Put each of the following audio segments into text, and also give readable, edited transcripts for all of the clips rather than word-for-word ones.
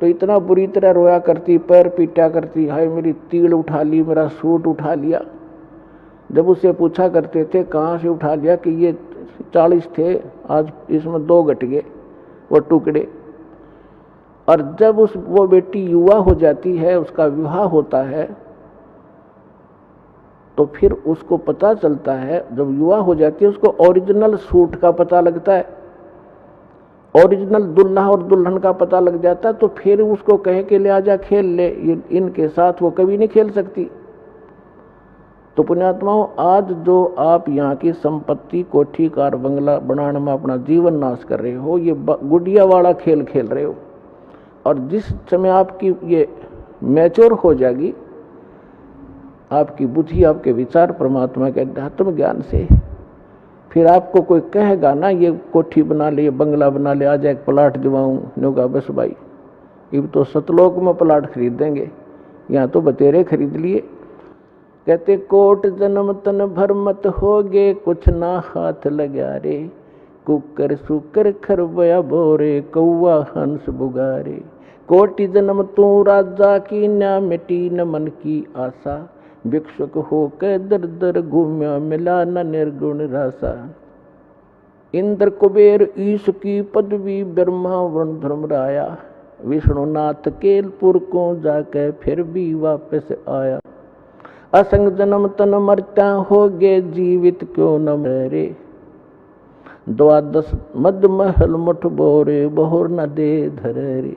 तो इतना बुरी तरह रोया करती, पैर पीटा करती, हाय मेरी तील उठा ली, मेरा सूट उठा लिया। जब उससे पूछा करते थे कहाँ से उठा लिया, कि ये 40 थे, आज इसमें 2 घट गए वो टुकड़े। और जब वो बेटी युवा हो जाती है, उसका विवाह होता है, तो फिर उसको पता चलता है, जब युवा हो जाती है उसको ओरिजिनल सूट का पता लगता है, ओरिजिनल दुल्हा और दुल्हन का पता लग जाता है। तो फिर उसको कहे कि ले आजा खेल ले, इनके साथ वो कभी नहीं खेल सकती। तो पुण्यात्माओं, आज जो आप यहाँ की संपत्ति, कोठी, कार, बंगला बनाने में अपना जीवन नाश कर रहे हो, ये गुड़िया वाला खेल खेल रहे हो। और जिस समय आपकी ये मैच्योर हो जाएगी, आपकी बुद्धि, आपके विचार परमात्मा के अध्यात्म ज्ञान से, फिर आपको कोई कहेगा ना ये कोठी बना ले, बंगला बना ले, आज एक प्लाट दिवाऊं, होगा बस भाई अब तो सतलोक में प्लाट खरीद देंगे, यहाँ तो बतेरे खरीद लिए। कहते कोट जन्म तन भर मत होगे, कुछ ना हाथ लगा रे, कुकर सुकर खरबया बोरे, कौआ हंस बुगारे। कोटि जन्म तू राजा की, ना मिटी न मन की आशा, भिक्षुक होकर दर दर घूम्या, मिला न निर्गुण रासा। इंद्र कुबेर ईश की पदवी, ब्रह्मा वरुण धर्मराया, विष्णुनाथ केलपुर को जाके फिर भी वापस आया। असंग जन्म तन मरता होगे, जीवित क्यों न मरे, 12 मद महल मुठ बोरे, बहुर न दे धरे।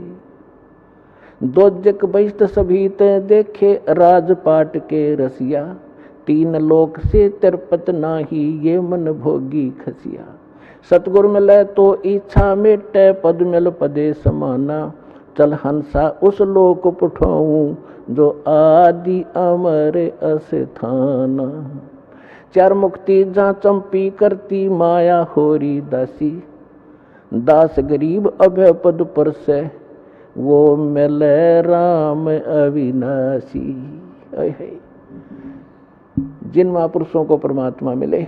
दोजक बहिष्ट सभी ते देखे, राजपाट के रसिया, 3 लोक से तिरपत नाही, ये मन भोगी खसिया। सतगुरु मिले तो इच्छा मेटे, पद मिल पदे समाना, चल हंसा उस लोक पुठाऊं, जो आदि अमर अस्थाना। 4 मुक्ति जहाँ चंपी करती, माया होरी दासी, दास गरीब अभय पद पर से, वो मिले राम अविनाशी। जिन महापुरुषों को परमात्मा मिले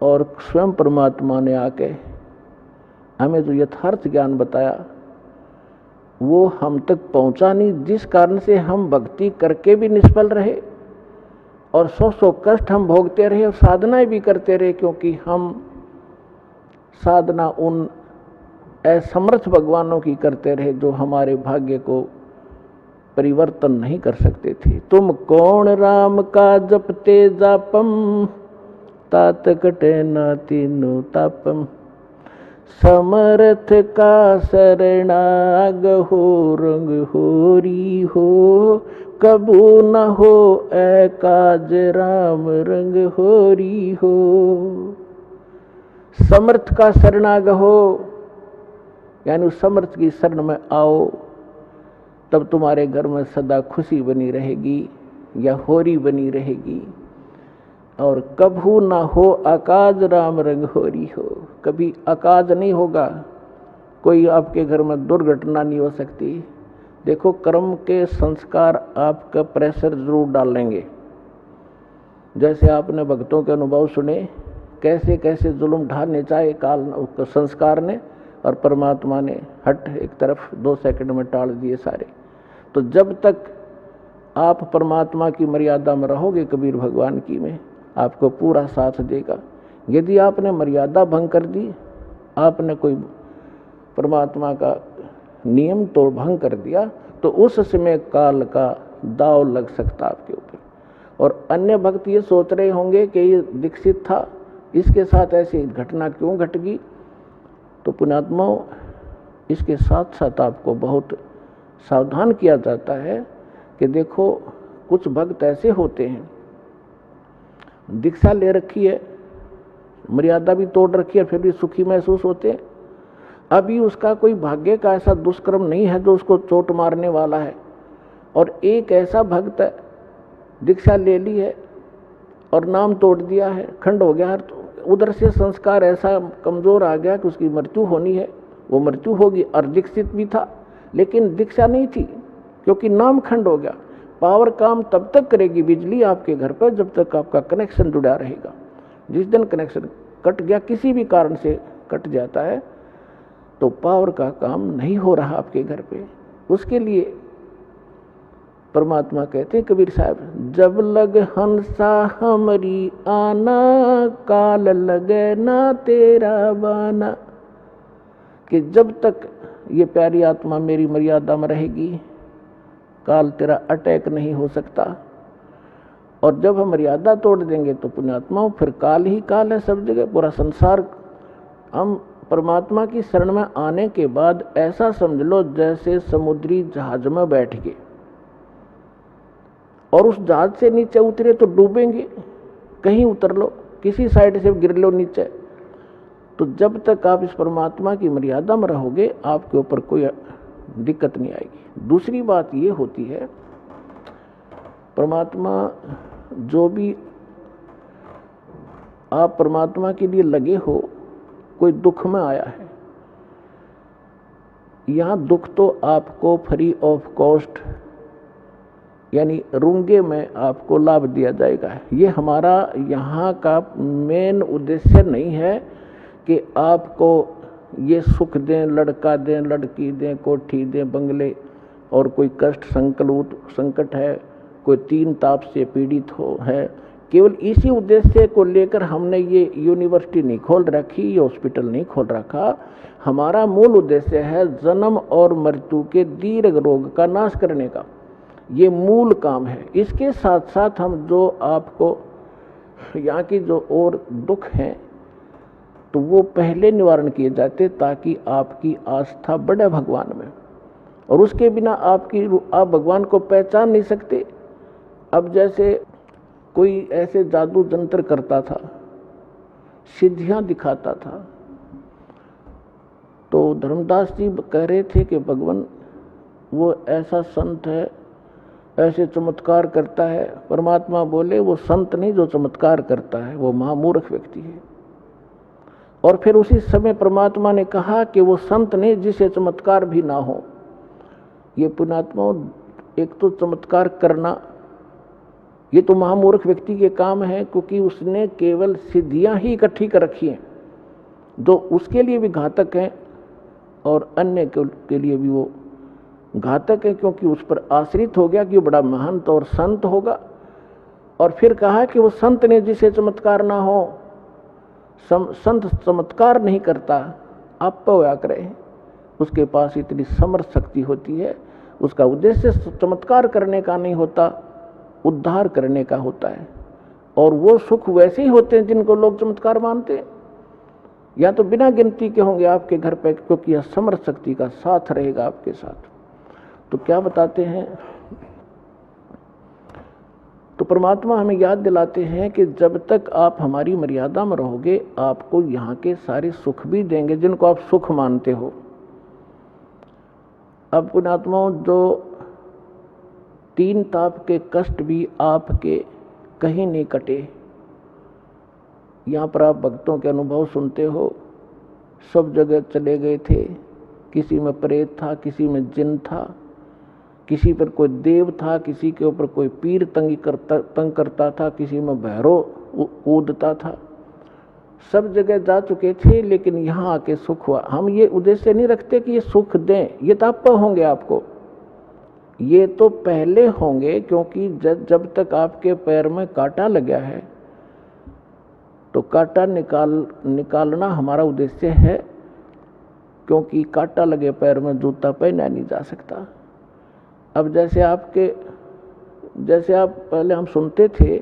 और स्वयं परमात्मा ने आके हमें जो यथार्थ ज्ञान बताया, वो हम तक पहुंचा नहीं, जिस कारण से हम भक्ति करके भी निष्फल रहे और 100 कष्ट हम भोगते रहे और साधनाएं भी करते रहे, क्योंकि हम साधना उन असमर्थ भगवानों की करते रहे जो हमारे भाग्य को परिवर्तन नहीं कर सकते थे। तुम कौन राम का जपते जापम, तात कटे ना तीनों तापम, समर्थ का शरणाग हो, रंग होरी हो, कबू न हो एकाज राम, रंग होरी हो। समर्थ का शरणाग हो, यानी उस समर्थ की शरण में आओ, तब तुम्हारे घर में सदा खुशी बनी रहेगी या होरी बनी रहेगी। और कभू ना हो अकाज राम, रंग होरी हो, कभी अकाज नहीं होगा, कोई आपके घर में दुर्घटना नहीं हो सकती। देखो, कर्म के संस्कार आपका प्रेशर जरूर डालेंगे। जैसे आपने भक्तों के अनुभव सुने, कैसे कैसे जुल्म ढाने चाहे काल संस्कार ने, और परमात्मा ने हट एक तरफ 2 सेकंड में टाल दिए सारे। तो जब तक आप परमात्मा की मर्यादा में रहोगे, कबीर भगवान की में, आपको पूरा साथ देगा। यदि आपने मर्यादा भंग कर दी, आपने कोई परमात्मा का नियम तो भंग कर दिया, तो उस समय काल का दाव लग सकता आपके ऊपर। और अन्य भक्त ये सोच रहे होंगे कि ये दीक्षित था, इसके साथ ऐसी घटना क्यों घट गई। तो पुण्यात्माओं, इसके साथ साथ आपको बहुत सावधान किया जाता है कि देखो, कुछ भक्त ऐसे होते हैं, दीक्षा ले रखी है, मर्यादा भी तोड़ रखी है, फिर भी सुखी महसूस होते हैं। अभी उसका कोई भाग्य का ऐसा दुष्कर्म नहीं है जो उसको चोट मारने वाला है। और एक ऐसा भक्त है, दीक्षा ले ली है और नाम तोड़ दिया है, खंड हो गया है, तो उधर से संस्कार ऐसा कमजोर आ गया कि उसकी मृत्यु होनी है, वो मृत्यु होगी। और दीक्षित भी था लेकिन दीक्षा नहीं थी, क्योंकि नाम खंड हो गया। पावर काम तब तक करेगी बिजली आपके घर पर जब तक आपका कनेक्शन जुड़ा रहेगा। जिस दिन कनेक्शन कट गया, किसी भी कारण से कट जाता है, तो पावर का काम नहीं हो रहा आपके घर पे। उसके लिए परमात्मा कहते हैं कबीर साहब, जब लग हंसा हमरी आना, काल लगे ना तेरा बाना। कि जब तक ये प्यारी आत्मा मेरी मर्यादा में रहेगी, काल तेरा अटैक नहीं हो सकता। और जब हम मर्यादा तोड़ देंगे तो पुण्यात्माओं फिर काल ही काल है सब जगह, पूरा संसार। हम परमात्मा की शरण में आने के बाद ऐसा समझ लो जैसे समुद्री जहाज में बैठ गए और उस जहाज से नीचे उतरे तो डूबेंगे, कहीं उतर लो, किसी साइड से गिर लो नीचे। तो जब तक आप इस परमात्मा की मर्यादा में रहोगे आपके ऊपर कोई दिक्कत नहीं आएगी। दूसरी बात ये होती है, परमात्मा जो भी आप परमात्मा के लिए लगे हो, कोई दुख में आया है, यहां दुख तो आपको फ्री ऑफ कॉस्ट यानी रूंगे में आपको लाभ दिया जाएगा। ये हमारा यहाँ का मेन उद्देश्य नहीं है कि आपको ये सुख दें, लड़का दें, लड़की दें, कोठी दें, बंगले, और कोई कष्ट संकट है, कोई 3 ताप से पीड़ित हो है। केवल इसी उद्देश्य को लेकर हमने ये यूनिवर्सिटी नहीं खोल रखी, ये हॉस्पिटल नहीं खोल रखा। हमारा मूल उद्देश्य है जन्म और मृत्यु के दीर्घ रोग का नाश करने का, ये मूल काम है। इसके साथ साथ हम जो आपको यहाँ की जो और दुख हैं तो वो पहले निवारण किए जाते ताकि आपकी आस्था बढ़े भगवान में। और उसके बिना आप भगवान को पहचान नहीं सकते। अब जैसे कोई ऐसे जादू जंत्र करता था, सिद्धियां दिखाता था, तो धर्मदास जी कह रहे थे कि भगवान वो ऐसा संत है, ऐसे चमत्कार करता है। परमात्मा बोले वो संत नहीं जो चमत्कार करता है, वो महामूर्ख व्यक्ति है। और फिर उसी समय परमात्मा ने कहा कि वो संत नहीं जिसे चमत्कार भी ना हो। ये पुण्यात्मा, एक तो चमत्कार करना ये तो महामूर्ख व्यक्ति के काम है, क्योंकि उसने केवल सिद्धियां ही इकट्ठी कर रखी हैं जो उसके लिए भी घातक हैं और अन्य के लिए भी वो घातक है, क्योंकि उस पर आश्रित हो गया कि वो बड़ा महंत और संत होगा। और फिर कहा कि वो संत ने जिसे चमत्कार ना हो, संत चमत्कार नहीं करता, आप होया करे, उसके पास इतनी समर्थ शक्ति होती है। उसका उद्देश्य चमत्कार करने का नहीं होता, उद्धार करने का होता है। और वो सुख वैसे ही होते हैं जिनको लोग चमत्कार मानते हैं। या तो बिना गिनती के होंगे आपके घर पे, क्योंकि यह समर्थ शक्ति का साथ रहेगा आपके साथ। तो क्या बताते हैं, तो परमात्मा हमें याद दिलाते हैं कि जब तक आप हमारी मर्यादा में रहोगे आपको यहाँ के सारे सुख भी देंगे जिनको आप सुख मानते हो। अब पुण्यात्माओं, जो 3 ताप के कष्ट भी आपके कहीं नहीं कटे। यहाँ पर आप भक्तों के अनुभव सुनते हो, सब जगह चले गए थे, किसी में प्रेत था, किसी में जिन था, किसी पर कोई देव था, किसी के ऊपर कोई पीर तंग करता था, किसी में भैरव कूदता था। सब जगह जा चुके थे, लेकिन यहाँ आके सुख हुआ। हम ये उद्देश्य नहीं रखते कि ये सुख दें, ये ताप होंगे आपको, ये तो पहले होंगे, क्योंकि जब तक आपके पैर में कांटा लगा है तो कांटा निकालना हमारा उद्देश्य है, क्योंकि कांटा लगे पैर में जूता पहना नहीं जा सकता। अब जैसे आप पहले हम सुनते थे,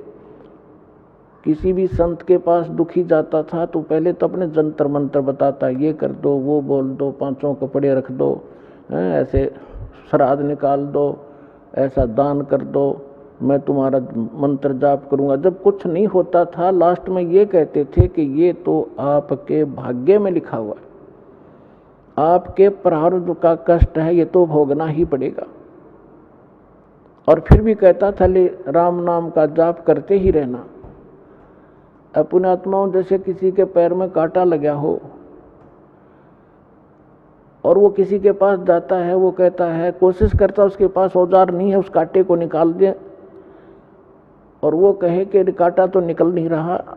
किसी भी संत के पास दुखी जाता था तो पहले तो अपने जंतर मंत्र बताता, ये कर दो, वो बोल दो, 5 कपड़े रख दो, ऐसे श्राद्ध निकाल दो, ऐसा दान कर दो, मैं तुम्हारा मंत्र जाप करूंगा। जब कुछ नहीं होता था, लास्ट में ये कहते थे कि ये तो आपके भाग्य में लिखा हुआ है, आपके प्रारब्ध का कष्ट है, ये तो भोगना ही पड़ेगा। और फिर भी कहता था ले राम नाम का जाप करते ही रहना। पुण्यात्माओं, जैसे किसी के पैर में कांटा लगा हो और वो किसी के पास जाता है, वो कहता है, कोशिश करता, उसके पास औजार नहीं है, उस कांटे को निकाल दे, और वो कहे कि कांटा तो निकल नहीं रहा,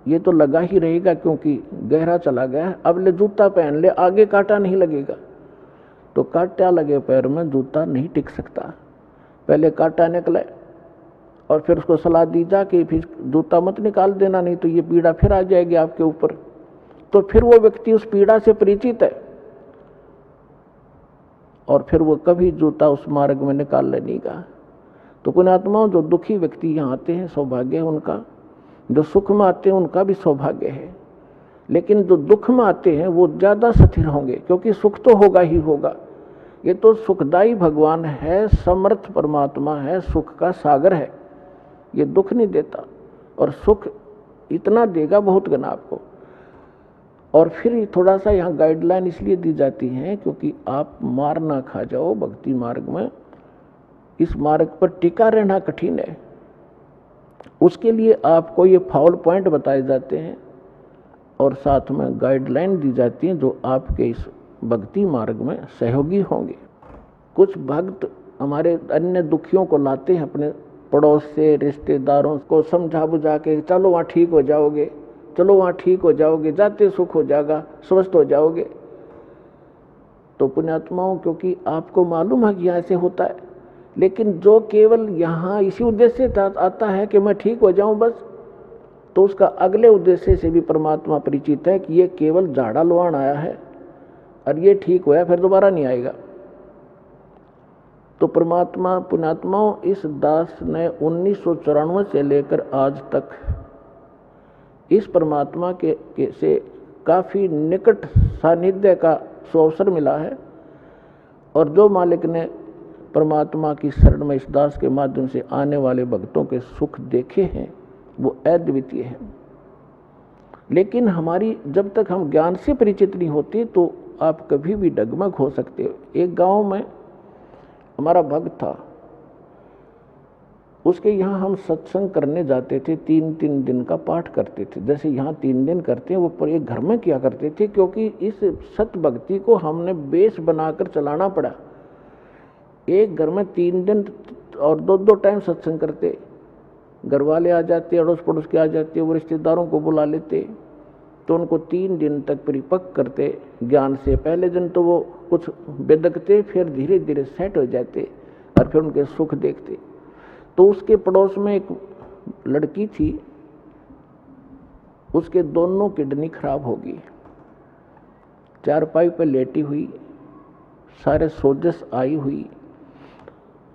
ये तो लगा ही रहेगा क्योंकि गहरा चला गया है। अब ले जूता पहन ले, आगे कांटा नहीं लगेगा। तो कांटा लगे पैर में जूता नहीं टिक सकता। पहले कांटा निकले और फिर उसको सलाह दी जा कि फिर जूता मत निकाल देना, नहीं तो ये पीड़ा फिर आ जाएगी आपके ऊपर। तो फिर वो व्यक्ति उस पीड़ा से परिचित है और फिर वो कभी जूता उस मार्ग में निकाल लेने का। तो पुण्यात्माओं, जो दुखी व्यक्ति यहाँ आते हैं सौभाग्य है उनका, जो सुख में आते हैं उनका भी सौभाग्य है। लेकिन जो दुख में आते हैं वो ज़्यादा स्थिर होंगे, क्योंकि सुख तो होगा ही होगा। ये तो सुखदायी भगवान है, समर्थ परमात्मा है, सुख का सागर है। ये दुख नहीं देता और सुख इतना देगा बहुत गना आपको। और फिर थोड़ा सा यहाँ गाइडलाइन इसलिए दी जाती है क्योंकि आप मार ना खा जाओ भक्ति मार्ग में। इस मार्ग पर टिका रहना कठिन है, उसके लिए आपको ये फाउल पॉइंट बताए जाते हैं और साथ में गाइडलाइन दी जाती है जो आपके इस भक्ति मार्ग में सहयोगी होंगे। कुछ भक्त हमारे अन्य दुखियों को लाते हैं अपने पड़ोस से, रिश्तेदारों को समझा बुझा के, चलो वहाँ ठीक हो जाओगे, चलो वहाँ ठीक हो जाओगे, जाते सुख हो जाएगा, स्वस्थ हो जाओगे। तो पुण्यात्माओं, क्योंकि आपको मालूम है कि ऐसे होता है, लेकिन जो केवल यहाँ इसी उद्देश्य से आता है कि मैं ठीक हो जाऊं बस, तो उसका अगले उद्देश्य से भी परमात्मा परिचित है कि ये केवल झाड़ा लुहान आया है और ये ठीक होया फिर दोबारा नहीं आएगा। तो परमात्मा पुण्यात्माओं, इस दास ने 1994 से लेकर आज तक इस परमात्मा के से काफ़ी निकट सानिध्य का अवसर मिला है। और जो मालिक ने परमात्मा की शरण में इस दास के माध्यम से आने वाले भक्तों के सुख देखे हैं वो अद्वितीय है। लेकिन हमारी जब तक हम ज्ञान से परिचित नहीं होते तो आप कभी भी डगमग हो सकते हो। एक गांव में हमारा भक्त था, उसके यहाँ हम सत्संग करने जाते थे, 3-3 दिन का पाठ करते थे। जैसे यहाँ 3 दिन करते हैं वो पर एक घर में किया करते थे, क्योंकि इस सत भक्ति को हमने बेस बनाकर चलाना पड़ा। एक घर में 3 दिन और 2-2 टाइम सत्संग करते, घर वाले आ जाते, अड़ोस पड़ोस के आ जाते, वो रिश्तेदारों को बुला लेते, तो उनको 3 दिन तक परिपक्व करते ज्ञान से। पहले दिन तो वो कुछ बेदकते, फिर धीरे धीरे सेट हो जाते और फिर उनके सुख देखते। तो उसके पड़ोस में एक लड़की थी, उसके दोनों किडनी खराब होगी, चारपाई पर लेटी हुई, सारे सोजस आई हुई।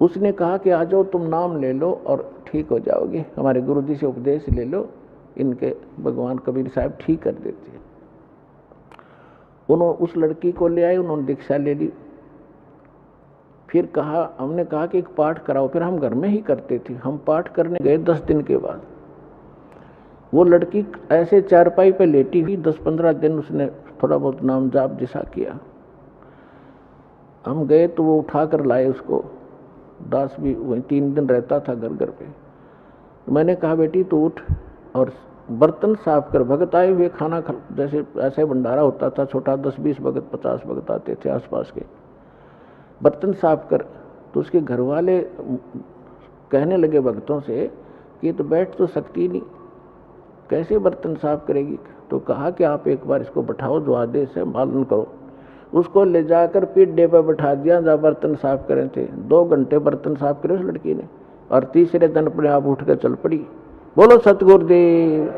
उसने कहा कि आ जाओ, तुम नाम ले लो और ठीक हो जाओगे, हमारे गुरुजी से उपदेश ले लो, इनके भगवान कबीर साहब ठीक कर देते हैं। उन्होंने उस लड़की को ले आए, उन्होंने दीक्षा ले ली। फिर कहा, हमने कहा कि एक पाठ कराओ, फिर हम घर में ही करते थे। हम पाठ करने गए 10 दिन के बाद, वो लड़की ऐसे चारपाई पे लेटी हुई, 10-15 दिन उसने थोड़ा बहुत नाम जाप जैसा किया। हम गए तो वो उठा कर लाए उसको, दास भी वही 3 दिन रहता था घर घर पे। मैंने कहा बेटी तू उठ और बर्तन साफ कर। भगत आए हुए खाना जैसे ऐसे भंडारा होता था छोटा, 10-20 भगत 50 भगत आते थे आसपास के, बर्तन साफ कर। तो उसके घर वाले कहने लगे भक्तों से कि तो बैठ तो सकती नहीं, कैसे बर्तन साफ करेगी। तो कहा कि आप एक बार इसको बैठाओ, जो आदेश है पालन करो। उसको ले जाकर पीढ़े पर बैठा दिया जहाँ बर्तन साफ करें थे। 2 घंटे बर्तन साफ करे उस लड़की ने, और तीसरे दिन अपने आप उठ कर चल पड़ी। बोलो सतगुरुदेव।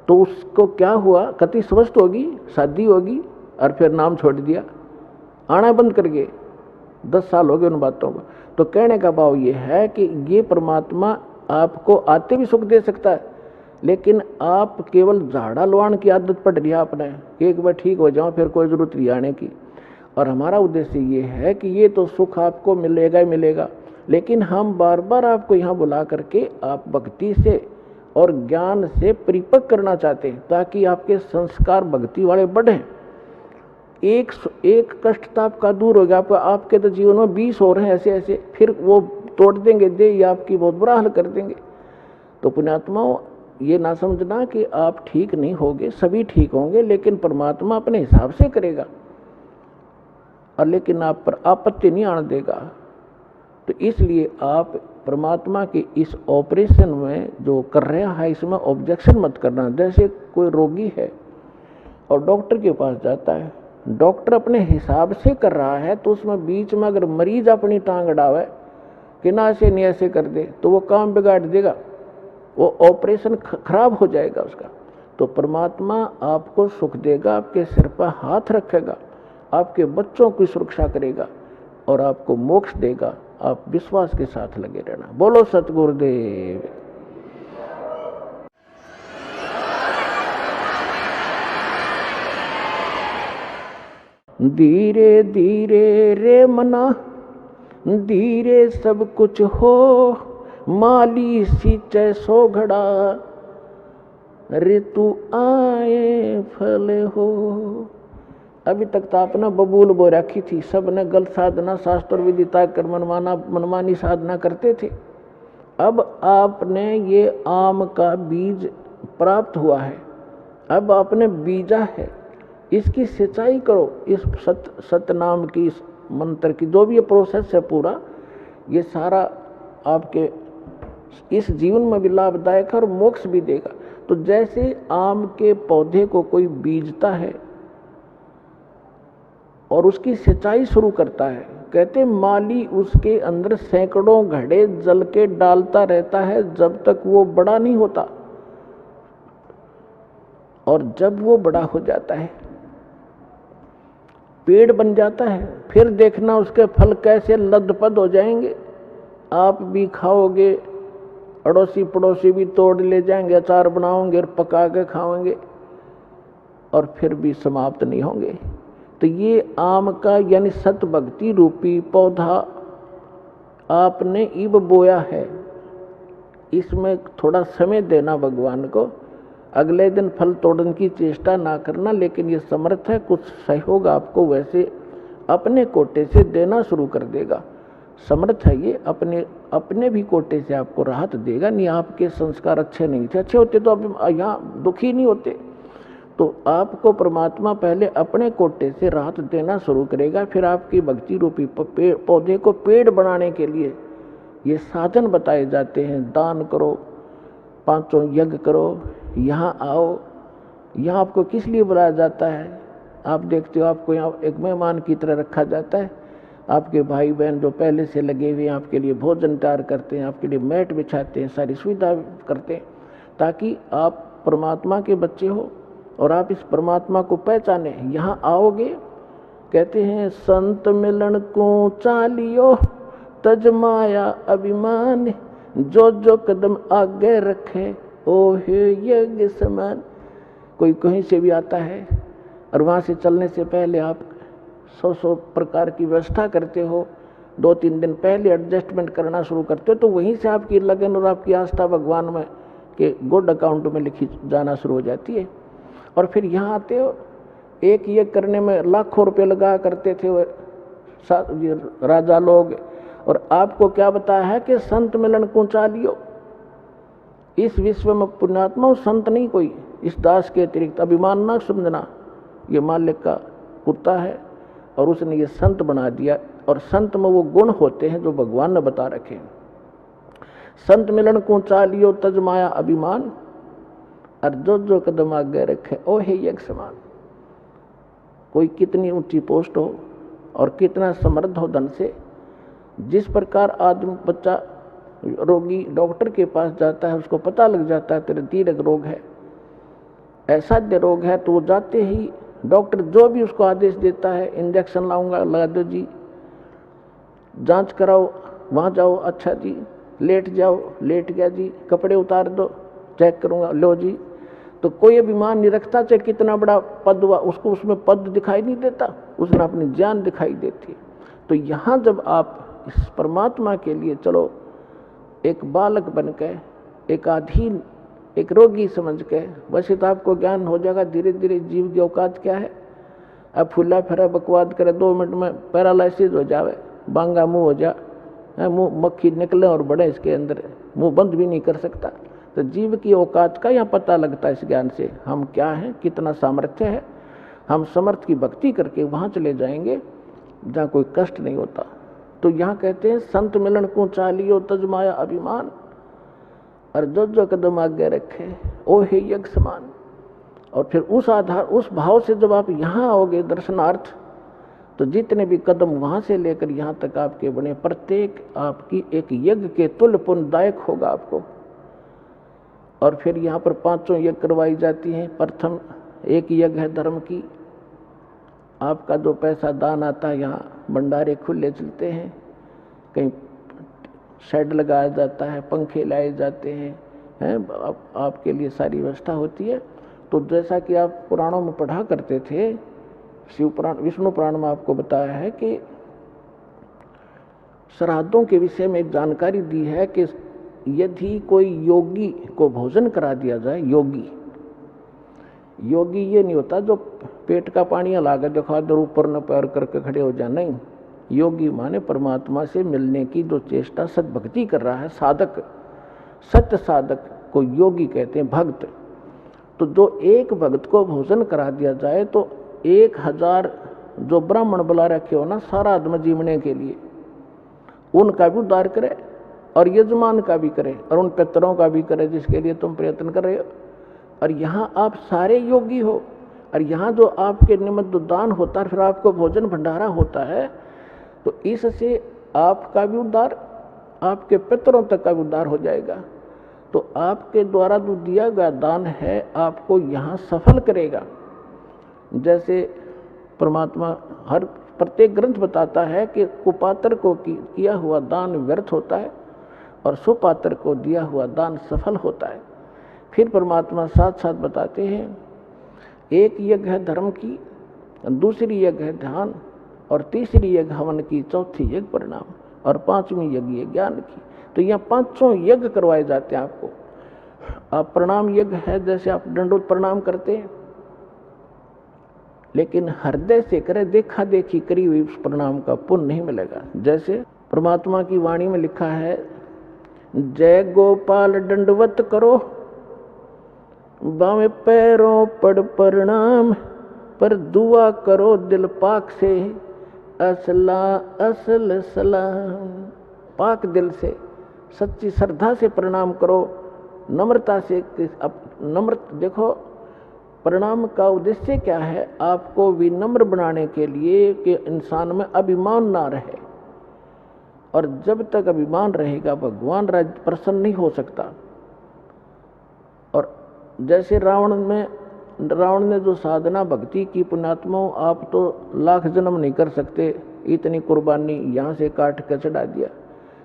तो उसको क्या हुआ, कति स्वस्थ होगी, शादी होगी, और फिर नाम छोड़ दिया, आना बंद कर गए। 10 साल हो गए उन बातों को। तो कहने का भाव ये है कि ये परमात्मा आपको आते भी सुख दे सकता है, लेकिन आप केवल झाड़ा लुहान की आदत पड़ रही है आपने कि एक बार ठीक हो जाओ फिर कोई जरूरत नहीं आने की। और हमारा उद्देश्य ये है कि ये तो सुख आपको मिलेगा ही मिलेगा, लेकिन हम बार बार आपको यहाँ बुला करके आप भक्ति से और ज्ञान से परिपक्व करना चाहते हैं, ताकि आपके संस्कार भक्ति वाले बढ़ें। एक कष्ट तो आपका दूर हो गया, आपके तो जीवन में 20 हो रहे हैं ऐसे ऐसे, फिर वो तोड़ देंगे दे, या आपकी बहुत बुरा हाल कर देंगे। तो पुण्यात्माओं, ये ना समझना कि आप ठीक नहीं होगे, सभी ठीक होंगे, लेकिन परमात्मा अपने हिसाब से करेगा, और लेकिन आप पर आपत्ति नहीं आने देगा। तो इसलिए आप परमात्मा के इस ऑपरेशन में जो कर रहा है इसमें ऑब्जेक्शन मत करना। जैसे कोई रोगी है और डॉक्टर के पास जाता है, डॉक्टर अपने हिसाब से कर रहा है, तो उसमें बीच में अगर मरीज अपनी टांग अड़ावे कि ना ऐसे नहीं ऐसे कर दे, तो वो काम बिगाड़ देगा, वो ऑपरेशन खराब हो जाएगा उसका। तो परमात्मा आपको सुख देगा, आपके सिर पर हाथ रखेगा, आपके बच्चों की सुरक्षा करेगा और आपको मोक्ष देगा। आप विश्वास के साथ लगे रहना। बोलो सतगुरुदेव। धीरे धीरे रे मना, धीरे सब कुछ हो, माली सींचे सो घड़ा, ऋतु आए फल हो। अभी तक तो आपने बबूल बो रखी थी, सब ने गलत साधना शास्त्र विधि कर मनमानी साधना करते थे। अब आपने ये आम का बीज प्राप्त हुआ है, अब आपने बीजा है, इसकी सिंचाई करो। इस सत्य नाम की, इस मंत्र की जो भी ये प्रोसेस है पूरा, ये सारा आपके इस जीवन में भी लाभदायक है और मोक्ष भी देगा। तो जैसे आम के पौधे को कोई बीजता है और उसकी सिंचाई शुरू करता है, कहते माली उसके अंदर सैकड़ों घड़े जल के डालता रहता है जब तक वो बड़ा नहीं होता, और जब वो बड़ा हो जाता है, पेड़ बन जाता है, फिर देखना उसके फल कैसे लदपद हो जाएंगे। आप भी खाओगे, अड़ोसी पड़ोसी भी तोड़ ले जाएंगे, अचार बनाओगे और पका के खाओगे, और फिर भी समाप्त नहीं होंगे। तो ये आम का यानी सत भक्ति रूपी पौधा आपने इब बोया है, इसमें थोड़ा समय देना भगवान को। अगले दिन फल तोड़ने की चेष्टा ना करना, लेकिन ये समर्थ है, कुछ सहयोग आपको वैसे अपने कोटे से देना शुरू कर देगा। समर्थ है ये, अपने भी कोटे से आपको राहत देगा। नहीं आपके संस्कार अच्छे नहीं थे, अच्छे होते तो आप यहाँ दुखी नहीं होते। तो आपको परमात्मा पहले अपने कोटे से राहत देना शुरू करेगा, फिर आपकी भक्ति रूपी पौधे को पेड़ बनाने के लिए ये साधन बताए जाते हैं। दान करो, 5 यज्ञ करो, यहाँ आओ। यहाँ आपको किस लिए बुलाया जाता है? आप देखते हो आपको यहाँ एक मेहमान की तरह रखा जाता है। आपके भाई बहन जो पहले से लगे हुए हैं आपके लिए भोजन तैयार करते हैं, आपके लिए मैट बिछाते हैं, सारी सुविधा करते हैं, ताकि आप परमात्मा के बच्चे हो और आप इस परमात्मा को पहचाने। यहाँ आओगे, कहते हैं संत मिलन को चालियो, तज माया अभिमान, जो जो कदम आगे रखे ओ हे यज्ञ समान। कोई कहीं से भी आता है और वहाँ से चलने से पहले आप 100 प्रकार की व्यवस्था करते हो, 2-3 दिन पहले एडजस्टमेंट करना शुरू करते हो, तो वहीं से आपकी लगन और आपकी आस्था भगवान में के गुड अकाउंट में लिखी जाना शुरू हो जाती है। और फिर यहाँ आते हो, एक ये करने में लाखों रुपए लगा करते थे वो राजा लोग, और आपको क्या बताया है कि संत मिलन को चालियो। इस विश्व में पुण्यात्मा संत नहीं कोई, इस दास के अतिरिक्त। अभिमान ना समझना, ये मालिक का कुत्ता है और उसने ये संत बना दिया। और संत में वो गुण होते हैं जो भगवान ने बता रखे हैं। संत मिलन को चालियो, तज माया अभिमान, और जो जो कदम आगे रखे ओ हे यज्ञ समान। कोई कितनी ऊंची पोस्ट हो और कितना समृद्ध हो धन से, जिस प्रकार आदमी बच्चा रोगी डॉक्टर के पास जाता है, उसको पता लग जाता है तेरे दीर्घ रोग है, असाध्य रोग है, तो वो जाते ही डॉक्टर जो भी उसको आदेश देता है, इंजेक्शन लाऊंगा लगा दो जी, जांच कराओ वहाँ जाओ, अच्छा जी, लेट जाओ, लेट गया जी, कपड़े उतार दो, चेक करूंगा, लो जी। तो कोई अभिमान नहीं रखता, चाहे कितना बड़ा पद हुआ, उसको उसमें पद दिखाई नहीं देता, उसने अपनी जान दिखाई देती है। तो यहाँ जब आप इस परमात्मा के लिए चलो, एक बालक बन के, एक अधीन, एक रोगी समझ के, वैसे तो आपको ज्ञान हो जाएगा धीरे धीरे जीव की औकात क्या है। अब फुला फिरा बकवाद करे, 2 मिनट में पैरालिसिस हो जावे, बांगा मुंह हो जा, मुंह मक्खी निकले और बड़े इसके अंदर, मुंह बंद भी नहीं कर सकता। तो जीव की औकात का यहाँ पता लगता है इस ज्ञान से, हम क्या हैं, कितना सामर्थ्य है। हम समर्थ की भक्ति करके वहाँ चले जाएंगे जहाँ कोई कष्ट नहीं होता, तो यहाँ कहते हैं संत मिलन को चालियो तजमाया अभिमान, और जो जो कदम आगे रखे ओ हे यज्ञ समान। और फिर उस आधार उस भाव से जब आप यहाँ आओगे दर्शनार्थ, तो जितने भी कदम वहाँ से लेकर यहाँ तक आपके बने, प्रत्येक आपकी एक यज्ञ के तुल्य पुण्यदायक होगा आपको। और फिर यहाँ पर 5 यज्ञ करवाई जाती हैं। प्रथम एक यज्ञ है धर्म की, आपका जो पैसा दान आता है, यहाँ भंडारे खुले चलते हैं, कहीं शेड लगाया जाता है, पंखे लाए जाते हैं, आपके लिए सारी व्यवस्था होती है। तो जैसा कि आप पुराणों में पढ़ा करते थे, शिव पुराण विष्णु पुराण में आपको बताया है कि श्राद्धों के विषय में एक जानकारी दी है कि यदि कोई योगी को भोजन करा दिया जाए, योगी ये नहीं होता जो पेट का पानी लाकर दिखा दो ऊपर न पैर करके खड़े हो जाए, नहीं। योगी माने परमात्मा से मिलने की जो चेष्टा सद्भक्ति कर रहा है, साधक, सत्य साधक को योगी कहते हैं, भक्त। तो जो एक भक्त को भोजन करा दिया जाए तो 1000 जो ब्राह्मण बुला रखे हो ना सारा आदमी जीवने के लिए, उनका भी उद्धार करे और यजमान का भी करे और उन पितरों का भी करे जिसके लिए तुम प्रयत्न कर रहे हो। और यहाँ आप सारे योगी हो, और यहाँ जो आपके निमित्त दान होता है, फिर आपको भोजन भंडारा होता है, तो इससे आपका भी उद्धार, आपके पितरों तक का भी उद्धार हो जाएगा। तो आपके द्वारा जो दिया गया दान है आपको यहाँ सफल करेगा। जैसे परमात्मा हर प्रत्येक ग्रंथ बताता है कि कुपात्र को किया हुआ दान व्यर्थ होता है और सुपात्र को दिया हुआ दान सफल होता है। फिर परमात्मा साथ साथ बताते हैं, एक यज्ञ है धर्म की, दूसरी यज्ञ है ध्यान, और तीसरी यज्ञ हवन की, चौथी यज्ञ प्रणाम, और 5वीं यज्ञ है ज्ञान की। तो यहाँ 5 यज्ञ करवाए जाते हैं आपको। आप प्रणाम यज्ञ है, जैसे आप दंडोत प्रणाम करते हैं, लेकिन हृदय से करे, देखा देखी करी हुई उस प्रणाम का पुण्य नहीं मिलेगा। जैसे परमात्मा की वाणी में लिखा है, जय गोपाल दंडवत करो, बावें पैरों पड़ प्रणाम, पर दुआ करो दिल पाक से, असल सलाम। पाक दिल से सच्ची श्रद्धा से प्रणाम करो, नम्रता से। देखो प्रणाम का उद्देश्य क्या है, आपको विनम्र बनाने के लिए कि इंसान में अभिमान ना रहे, और जब तक अभिमान रहेगा भगवान प्रसन्न नहीं हो सकता। और जैसे रावण ने जो साधना भक्ति की, पुण्यात्माओं आप तो लाख जन्म नहीं कर सकते, इतनी कुर्बानी यहाँ से काट कर चढ़ा दिया,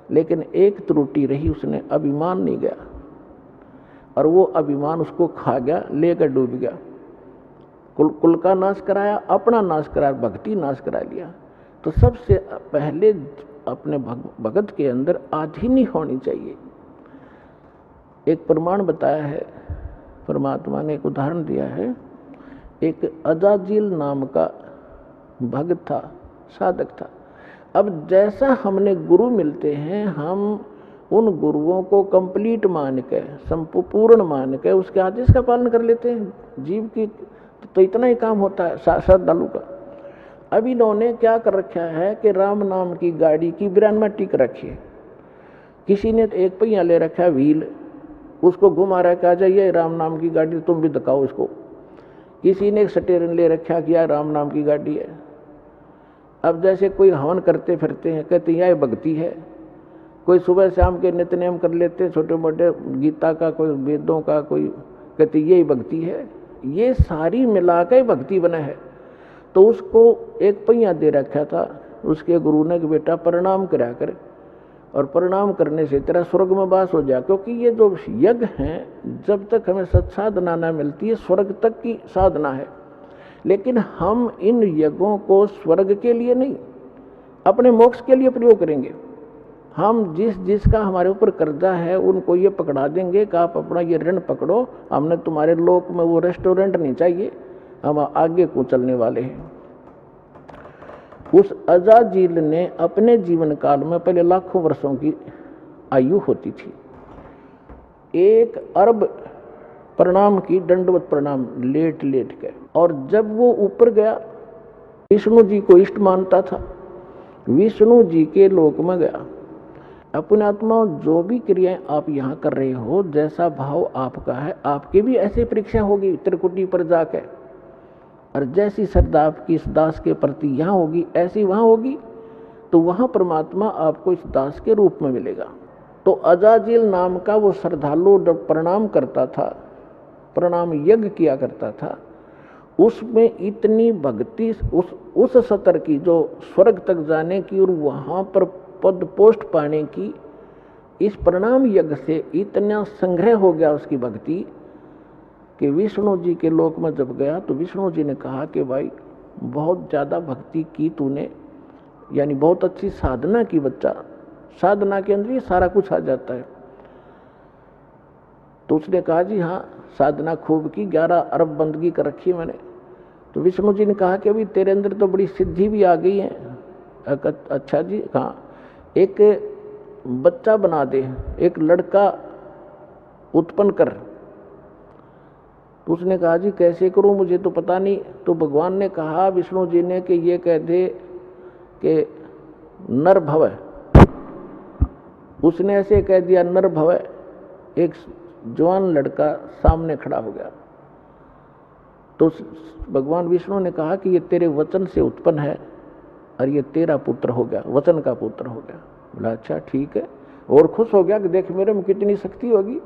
लेकिन एक त्रुटि रही, उसने अभिमान नहीं गया, और वो अभिमान उसको खा गया, लेकर डूब गया। कुल का नाश कराया, अपना नाश कराया, भक्ति नाश करा लिया। तो सबसे पहले अपने भगत के अंदर आधीनी होनी चाहिए। एक प्रमाण बताया है परमात्मा ने, एक उदाहरण दिया है। एक अजाजिल नाम का भक्त था, साधक था। अब जैसा हमने गुरु मिलते हैं, हम उन गुरुओं को कंप्लीट मान के, संपूर्ण मान के उसके आदेश का पालन कर लेते हैं। जीव की तो इतना ही काम होता है श्रद्धालु का। अब इन्होंने क्या कर रखा है कि राम नाम की गाड़ी की बिरान में टिक रखी है। किसी ने एक पहिया ले रखा है व्हील, उसको घुमा रखा, जाइए राम नाम की गाड़ी, तुम भी दिखाओ इसको। किसी ने एक स्टीयरिंग ले रखा, किया राम नाम की गाड़ी है। अब जैसे कोई हवन करते फिरते हैं, कहते हैं यह भक्ति है। कोई सुबह शाम के नित्य नियम कर लेते हैं, छोटे मोटे गीता का, कोई वेदों का, कोई कहते यही भक्ति है। ये सारी मिला के भक्ति बना है। तो उसको एक पहिया दे रखा था, उसके गुरु ने कि बेटा प्रणाम करा कर, और प्रणाम करने से तेरा स्वर्ग में वास हो जाए। क्योंकि ये जो यज्ञ हैं, जब तक हमें सत्साधना न मिलती है, स्वर्ग तक की साधना है। लेकिन हम इन यज्ञों को स्वर्ग के लिए नहीं, अपने मोक्ष के लिए प्रयोग करेंगे। हम जिसका हमारे ऊपर कर्जा है उनको ये पकड़ा देंगे कि आप अपना ये ऋण पकड़ो, हमने तुम्हारे लोक में वो रेस्टोरेंट नहीं चाहिए, हम आगे को चलने वाले हैं। उस अजाजिल ने अपने जीवन काल में, पहले लाखों वर्षों की आयु होती थी, 1 अरब प्रणाम की, दंडवत प्रणाम लेट लेट के। और जब वो ऊपर गया, विष्णु जी को इष्ट मानता था, विष्णु जी के लोक में गया। अपने आत्मा जो भी क्रियाएं आप यहाँ कर रहे हो, जैसा भाव आपका है, आपकी भी ऐसी परीक्षा होगी त्रिकुटी पर जाकर, और जैसी श्रद्धा आपकी इस दास के प्रति यहाँ होगी ऐसी वहाँ होगी, तो वहाँ परमात्मा आपको इस दास के रूप में मिलेगा। तो अजाजिल नाम का वो श्रद्धालु जब प्रणाम करता था, प्रणाम यज्ञ किया करता था, उसमें इतनी भक्ति उस सतर की जो स्वर्ग तक जाने की और वहाँ पर पद पोस्ट पाने की, इस प्रणाम यज्ञ से इतना संग्रह हो गया उसकी भक्ति कि विष्णु जी के लोक में जब गया तो विष्णु जी ने कहा कि भाई बहुत ज़्यादा भक्ति की तूने, यानी बहुत अच्छी साधना की बच्चा, साधना के अंदर ही सारा कुछ आ जाता है। तो उसने कहा जी हाँ साधना खूब की, 11 अरब बंदगी कर रखी मैंने। तो विष्णु जी ने कहा कि अभी तेरे अंदर तो बड़ी सिद्धि भी आ गई है। अच्छा जी कहाँ, एक बच्चा बना दे, एक लड़का उत्पन्न कर। तो उसने कहा जी कैसे करूं, मुझे तो पता नहीं। तो भगवान ने कहा विष्णु जी ने कि ये कह दे कि नर भव। उसने ऐसे कह दिया नर भव, एक जवान लड़का सामने खड़ा हो गया। तो भगवान विष्णु ने कहा कि ये तेरे वचन से उत्पन्न है और ये तेरा पुत्र हो गया, वचन का पुत्र हो गया। बोला अच्छा ठीक है, और खुश हो गया कि देख मेरे में कितनी शक्ति होगी।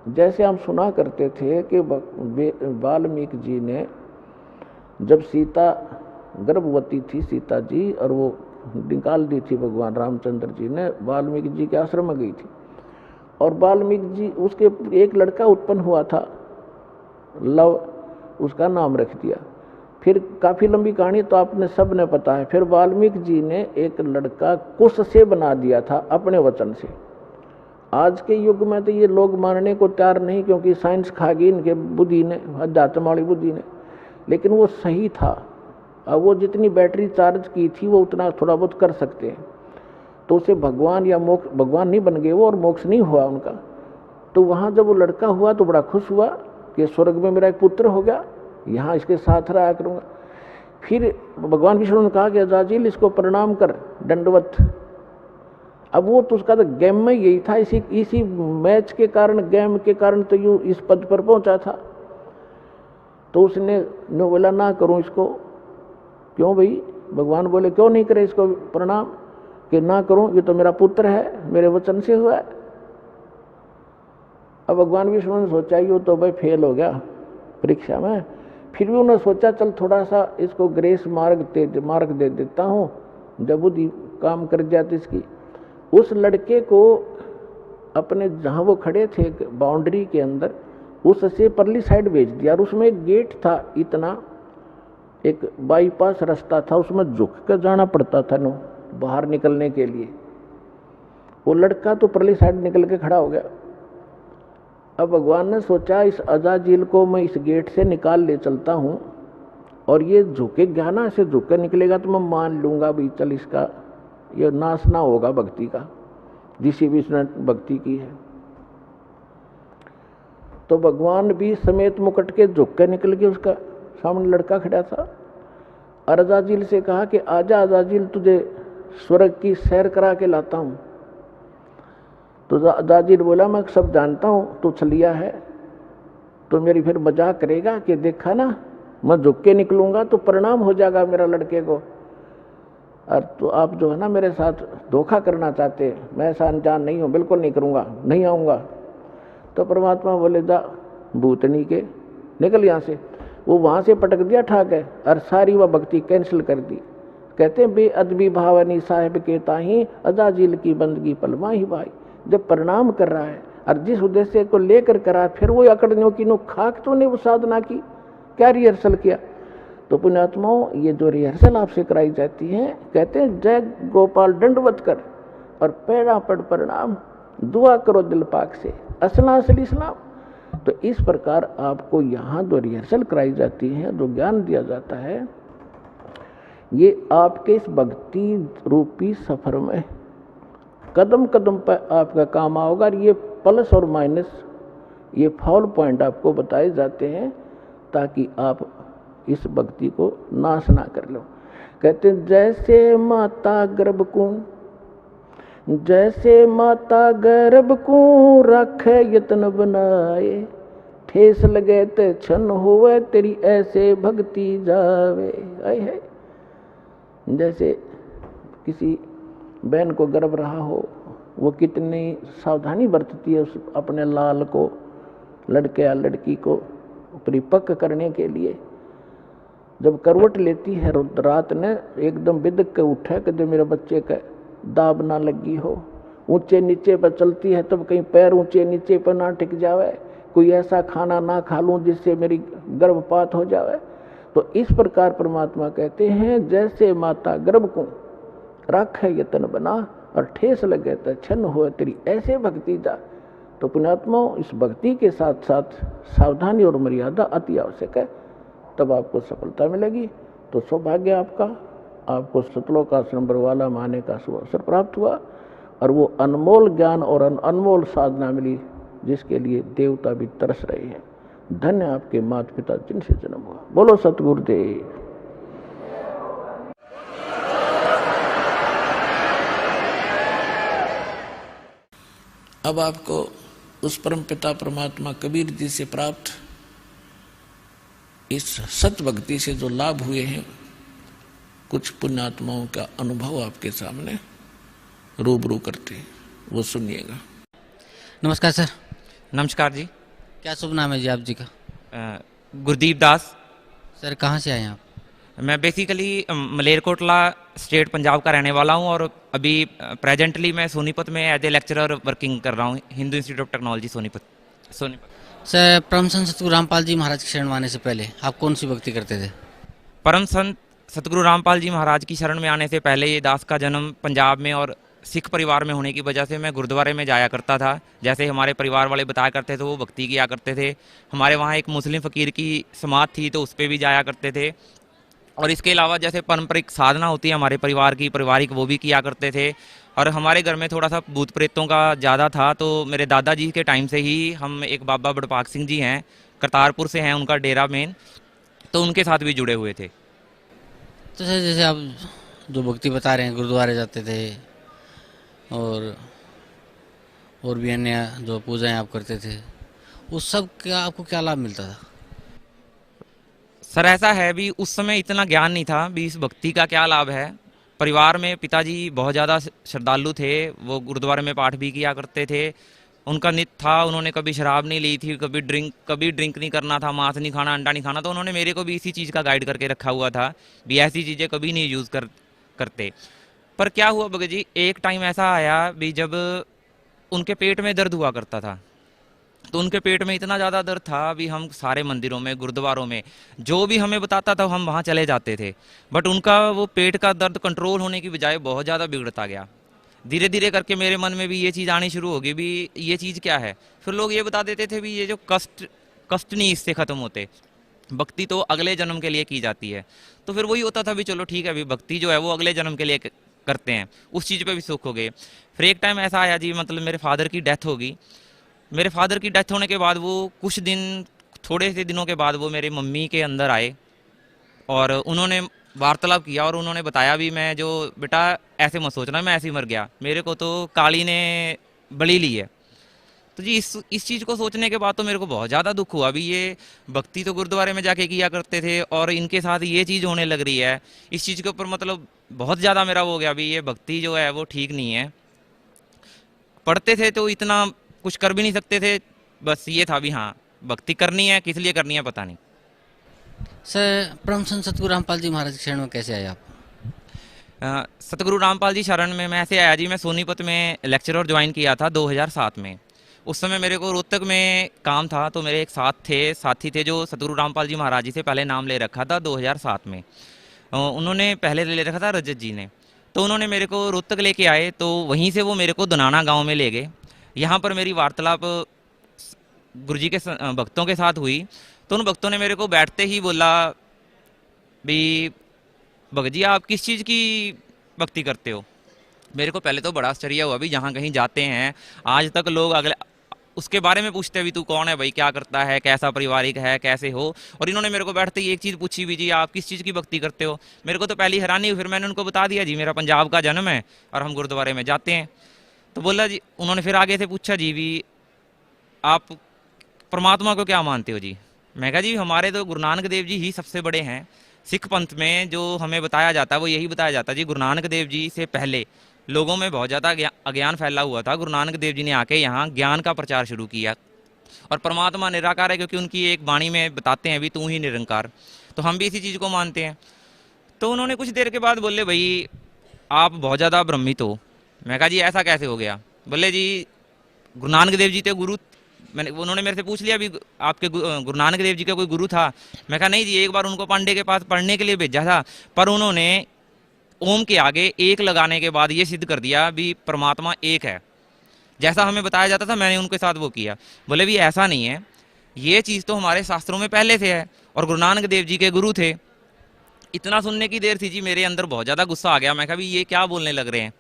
जैसे हम सुना करते थे कि वाल्मीकि जी ने जब सीता गर्भवती थी, सीता जी, और वो निकाल दी थी भगवान रामचंद्र जी ने, वाल्मीकि जी के आश्रम में गई थी, और वाल्मीकि जी उसके एक लड़का उत्पन्न हुआ था, लव, उसका नाम रख दिया। फिर काफ़ी लंबी कहानी तो आपने सब ने पता है। फिर वाल्मीकि जी ने एक लड़का कुश से बना दिया था अपने वचन से। आज के युग में तो ये लोग मानने को तैयार नहीं, क्योंकि साइंस खा गई इनके बुद्धि ने, अध्यात्म वाली बुद्धि ने, लेकिन वो सही था। अब वो जितनी बैटरी चार्ज की थी वो उतना थोड़ा बहुत कर सकते हैं। तो उसे भगवान या मोक्ष, भगवान नहीं बन गए वो और मोक्ष नहीं हुआ उनका। तो वहाँ जब वो लड़का हुआ तो बड़ा खुश हुआ कि स्वर्ग में मेरा एक पुत्र हो गया, यहाँ इसके साथ रहा करूँगा। फिर भगवान विष्णु ने कहा कि अजाजिल इसको प्रणाम कर, दंडवत। अब वो तो उसका तो गेम में यही था, इसी मैच के कारण, गेम के कारण तो यू इस पद पर पहुंचा था। तो उसने बोला ना करूं इसको। क्यों भाई? भगवान बोले क्यों नहीं करे इसको प्रणाम, कि ना करूं, ये तो मेरा पुत्र है, मेरे वचन से हुआ है। अब भगवान विष्णु ने सोचा ये तो भाई फेल हो गया परीक्षा में। फिर भी उन्होंने सोचा चल थोड़ा सा इसको ग्रेस मार्ग दे देता हूँ, जब बुद्धि काम कर जाती इसकी। उस लड़के को अपने जहाँ वो खड़े थे बाउंड्री के अंदर, उससे परली साइड भेज दिया, और उसमें एक गेट था, इतना एक बाईपास रास्ता था, उसमें झुक कर जाना पड़ता था नो बाहर निकलने के लिए। वो लड़का तो परली साइड निकल के खड़ा हो गया। अब भगवान ने सोचा इस अजाजिल को मैं इस गेट से निकाल ले चलता हूँ, और ये झुके ज्ञाना से झुक कर निकलेगा तो मैं मान लूँगा भाई चल इसका ये नाश ना होगा भक्ति का, जिसी भी इसने भक्ति की है। तो भगवान भी समेत मुकुट के झुक के निकल के, उसका सामने लड़का खड़ा था। अजाजिल से कहा कि आजा अजाजिल, तुझे स्वर्ग की सैर करा के लाता हूँ। तो अजाजिल बोला मैं सब जानता हूँ, तू छलिया है, तो मेरी फिर मजाक करेगा कि देखा ना मैं झुक के निकलूंगा तो परिणाम हो जाएगा मेरा लड़के को, और तो आप जो है ना मेरे साथ धोखा करना चाहते हैं, मैं ऐसा अनजान नहीं हूँ, बिल्कुल नहीं करूँगा, नहीं आऊँगा। तो परमात्मा बोले जा भूतनी के निकल यहाँ से। वो वहाँ से पटक दिया ठाक है, और सारी वह भक्ति कैंसिल कर दी। कहते हैं बेअदबी भावनी साहिब के ताही अजाजिल की बंदगी पलमा ही भाई। जब प्रणाम कर रहा है और जिस उद्देश्य को लेकर करा, फिर वो अकड़नियों की नो खाक तो ने वो साधना की, क्या रिहर्सल किया। तो पुण्यात्माओं ये जो रिहर्सल आपसे कराई जाती है, कहते हैं जय गोपाल दंडवत कर और पैरा पड़ प्रणाम, दुआ करो दिल पाक से, असला असली इस्लाम। तो इस प्रकार आपको यहाँ जो रिहर्सल कराई जाती है, जो ज्ञान दिया जाता है, ये आपके इस भक्ति रूपी सफर में कदम कदम पर आपका काम आओगा। और ये प्लस और माइनस, ये फॉल पॉइंट आपको बताए जाते हैं ताकि आप इस भक्ति को नाश ना कर लो। कहते जैसे माता गर्भ को, जैसे माता गर्भ को रखे यत्न बनाए, ठेस लगे ते छन होवे तेरी ऐसे भक्ति जावे। आए है जैसे किसी बहन को गर्भ रहा हो, वो कितनी सावधानी बरतती है उस अपने लाल को, लड़के या लड़की को परिपक्व करने के लिए। जब करवट लेती है रात ने, एकदम बिदक के उठे कि जो मेरे बच्चे का दाब ना लगी हो, ऊंचे नीचे पर चलती है तब कहीं पैर ऊंचे नीचे पर ना टिक जावे, कोई ऐसा खाना ना खा लूं जिससे मेरी गर्भपात हो जावे। तो इस प्रकार परमात्मा कहते हैं जैसे माता गर्भ को राखे यतन बना और ठेस लगे तो छन्न हो तेरी ऐसे भक्ति जा। तो पुण्यात्मा इस भक्ति के साथ साथ सावधानी और मर्यादा अति आवश्यक है, तब आपको सफलता मिलेगी। तो सौभाग्य आपका, आपको सतलोक आश्रम बरवाला माने का शुभ अवसर प्राप्त हुआ और वो अनमोल ज्ञान और अनमोल साधना मिली जिसके लिए देवता भी तरस रहे हैं। धन्य आपके माता पिता जिनसे जन्म हुआ। बोलो सतगुरुदेव। अब आपको उस परम पिता परमात्मा कबीर जी से प्राप्त इस सत भक्ति से जो लाभ हुए हैं, कुछ पुण्यात्माओं का अनुभव आपके सामने रूबरू करते हैं, वो सुनिएगा। नमस्कार सर। नमस्कार जी। क्या शुभ नाम है जी आप जी का? गुरदीप दास। सर कहाँ से आए आप? मैं बेसिकली मलेरकोटला स्टेट पंजाब का रहने वाला हूं और अभी प्रेजेंटली मैं सोनीपत में एज ए लेक्चरर वर्किंग कर रहा हूं, Hindu institute of technology Sonipat. Sir परम संत सतगुरु रामपाल जी महाराज की शरण आने से पहले आप कौन सी भक्ति करते थे? परम संत सतगुरु रामपाल जी महाराज की शरण में आने से पहले ये दास का जन्म पंजाब में और सिख परिवार में होने की वजह से मैं गुरुद्वारे में जाया करता था। जैसे हमारे परिवार वाले बताया करते थे वो भक्ति किया करते थे। हमारे वहाँ एक मुस्लिम फ़कीर की समाधि थी तो उस पर भी जाया करते थे। और इसके अलावा जैसे पारंपरिक साधना होती है हमारे परिवार की पारिवारिक, वो भी किया करते थे। और हमारे घर में थोड़ा सा भूत प्रेतों का ज़्यादा था, तो मेरे दादाजी के टाइम से ही हम एक बाबा बड़पाक सिंह जी हैं, करतारपुर से हैं, उनका डेरा मेन, तो उनके साथ भी जुड़े हुए थे। तो सर जैसे आप जो भक्ति बता रहे हैं, गुरुद्वारे जाते थे और भी अन्य जो पूजाएं आप करते थे, उस सब का आपको क्या लाभ मिलता था? सर ऐसा है भी उस समय इतना ज्ञान नहीं था भी इस भक्ति का क्या लाभ है। परिवार में पिताजी बहुत ज़्यादा श्रद्धालु थे, वो गुरुद्वारे में पाठ भी किया करते थे। उनका नित्य था, उन्होंने कभी शराब नहीं ली थी, कभी ड्रिंक नहीं करना था, मांस नहीं खाना, अंडा नहीं खाना। तो उन्होंने मेरे को भी इसी चीज़ का गाइड करके रखा हुआ था भी ऐसी चीज़ें कभी नहीं यूज़ करते। पर क्या हुआ भगत जी, एक टाइम ऐसा आया भी जब उनके पेट में दर्द हुआ करता था। तो उनके पेट में इतना ज़्यादा दर्द था भी हम सारे मंदिरों में, गुरुद्वारों में जो भी हमें बताता था हम वहाँ चले जाते थे, बट उनका वो पेट का दर्द कंट्रोल होने की बजाय बहुत ज़्यादा बिगड़ता गया। धीरे धीरे करके मेरे मन में भी ये चीज़ आनी शुरू होगी भी ये चीज़ क्या है। फिर लोग ये बता देते थे भी ये जो कष्ट नहीं इससे ख़त्म होते, भक्ति तो अगले जन्म के लिए की जाती है। तो फिर वही होता था भी चलो ठीक है, अभी भक्ति जो है वो अगले जन्म के लिए करते हैं, उस चीज़ पे भी सुख हो गए। फिर एक टाइम ऐसा आया जी, मतलब मेरे फादर की डेथ होगी। मेरे फादर की डेथ होने के बाद वो कुछ दिन, थोड़े से दिनों के बाद वो मेरे मम्मी के अंदर आए और उन्होंने वार्तालाप किया और उन्होंने बताया भी मैं जो बेटा ऐसे मत सोचना मैं ऐसे ही मर गया, मेरे को तो काली ने बलि ली है। तो जी इस चीज़ को सोचने के बाद तो मेरे को बहुत ज़्यादा दुख हुआ भी ये भक्ति तो गुरुद्वारे में जाके किया करते थे और इनके साथ ये चीज़ होने लग रही है। इस चीज़ के ऊपर मतलब बहुत ज़्यादा मेरा वो हो गया भी ये भक्ति जो है वो ठीक नहीं है। पढ़ते थे तो इतना कुछ कर भी नहीं सकते थे, बस ये था भी हाँ भक्ति करनी है, किस लिए करनी है पता नहीं। सर परम संत सतगुरु रामपाल जी महाराज की शरण में कैसे आए आप? सतगुरु रामपाल जी शरण में मैं ऐसे आया जी, मैं सोनीपत में लेक्चरर ज्वाइन किया था 2007 में। उस समय मेरे को रोहतक में काम था, तो मेरे एक साथी थे जो सतगुरु रामपाल जी महाराज जी से पहले नाम ले रखा था 2007 में। उन्होंने पहले ले रखा था रजत जी ने, तो उन्होंने मेरे को रोहतक लेके आए, तो वहीं से वो मेरे को दुनाना गाँव में ले गए। यहाँ पर मेरी वार्तालाप गुरुजी के भक्तों के साथ हुई, तो उन भक्तों ने मेरे को बैठते ही बोला भी भगत जी आप किस चीज़ की भक्ति करते हो। मेरे को पहले तो बड़ा आश्चर्य हुआ भी, जहाँ कहीं जाते हैं आज तक लोग अगले उसके बारे में पूछते भी, तू कौन है भाई, क्या करता है, कैसा पारिवारिक है, कैसे हो। और इन्होंने मेरे को बैठते ही एक चीज़ पूछी भी, जी आप किस चीज़ की भक्ति करते हो। मेरे को तो पहली हैरानी हुई, फिर मैंने उनको बता दिया जी मेरा पंजाब का जन्म है और हम गुरुद्वारे में जाते हैं। तो बोला जी, उन्होंने फिर आगे से पूछा जी भी आप परमात्मा को क्या मानते हो जी। मैं कहा जी हमारे तो गुरु नानक देव जी ही सबसे बड़े हैं। सिख पंथ में जो हमें बताया जाता है वो यही बताया जाता है जी, गुरु नानक देव जी से पहले लोगों में बहुत ज़्यादा अज्ञान फैला हुआ था। गुरु नानक देव जी ने आके यहाँ ज्ञान का प्रचार शुरू किया और परमात्मा निराकार है, क्योंकि उनकी एक वाणी में बताते हैं भी तू ही निरंकार। तो हम भी इसी चीज़ को मानते हैं। तो उन्होंने कुछ देर के बाद बोले भाई आप बहुत ज़्यादा भ्रमित हो। मैं कहा जी ऐसा कैसे हो गया। बोले जी गुरु नानक देव जी थे गुरु। उन्होंने मेरे से पूछ लिया भी आपके गुरु नानक देव जी का कोई गुरु था। मैं कहा नहीं जी, एक बार उनको पांडे के पास पढ़ने के लिए भेजा था, पर उन्होंने ओम के आगे एक लगाने के बाद ये सिद्ध कर दिया भी परमात्मा एक है, जैसा हमें बताया जाता था मैंने उनके साथ वो किया। बोले भी ऐसा नहीं है, ये चीज़ तो हमारे शास्त्रों में पहले से है और गुरु नानक देव जी के गुरु थे। इतना सुनने की देर थी जी, मेरे अंदर बहुत ज़्यादा गुस्सा आ गया। मैं कहा भी ये क्या बोलने लग रहे हैं,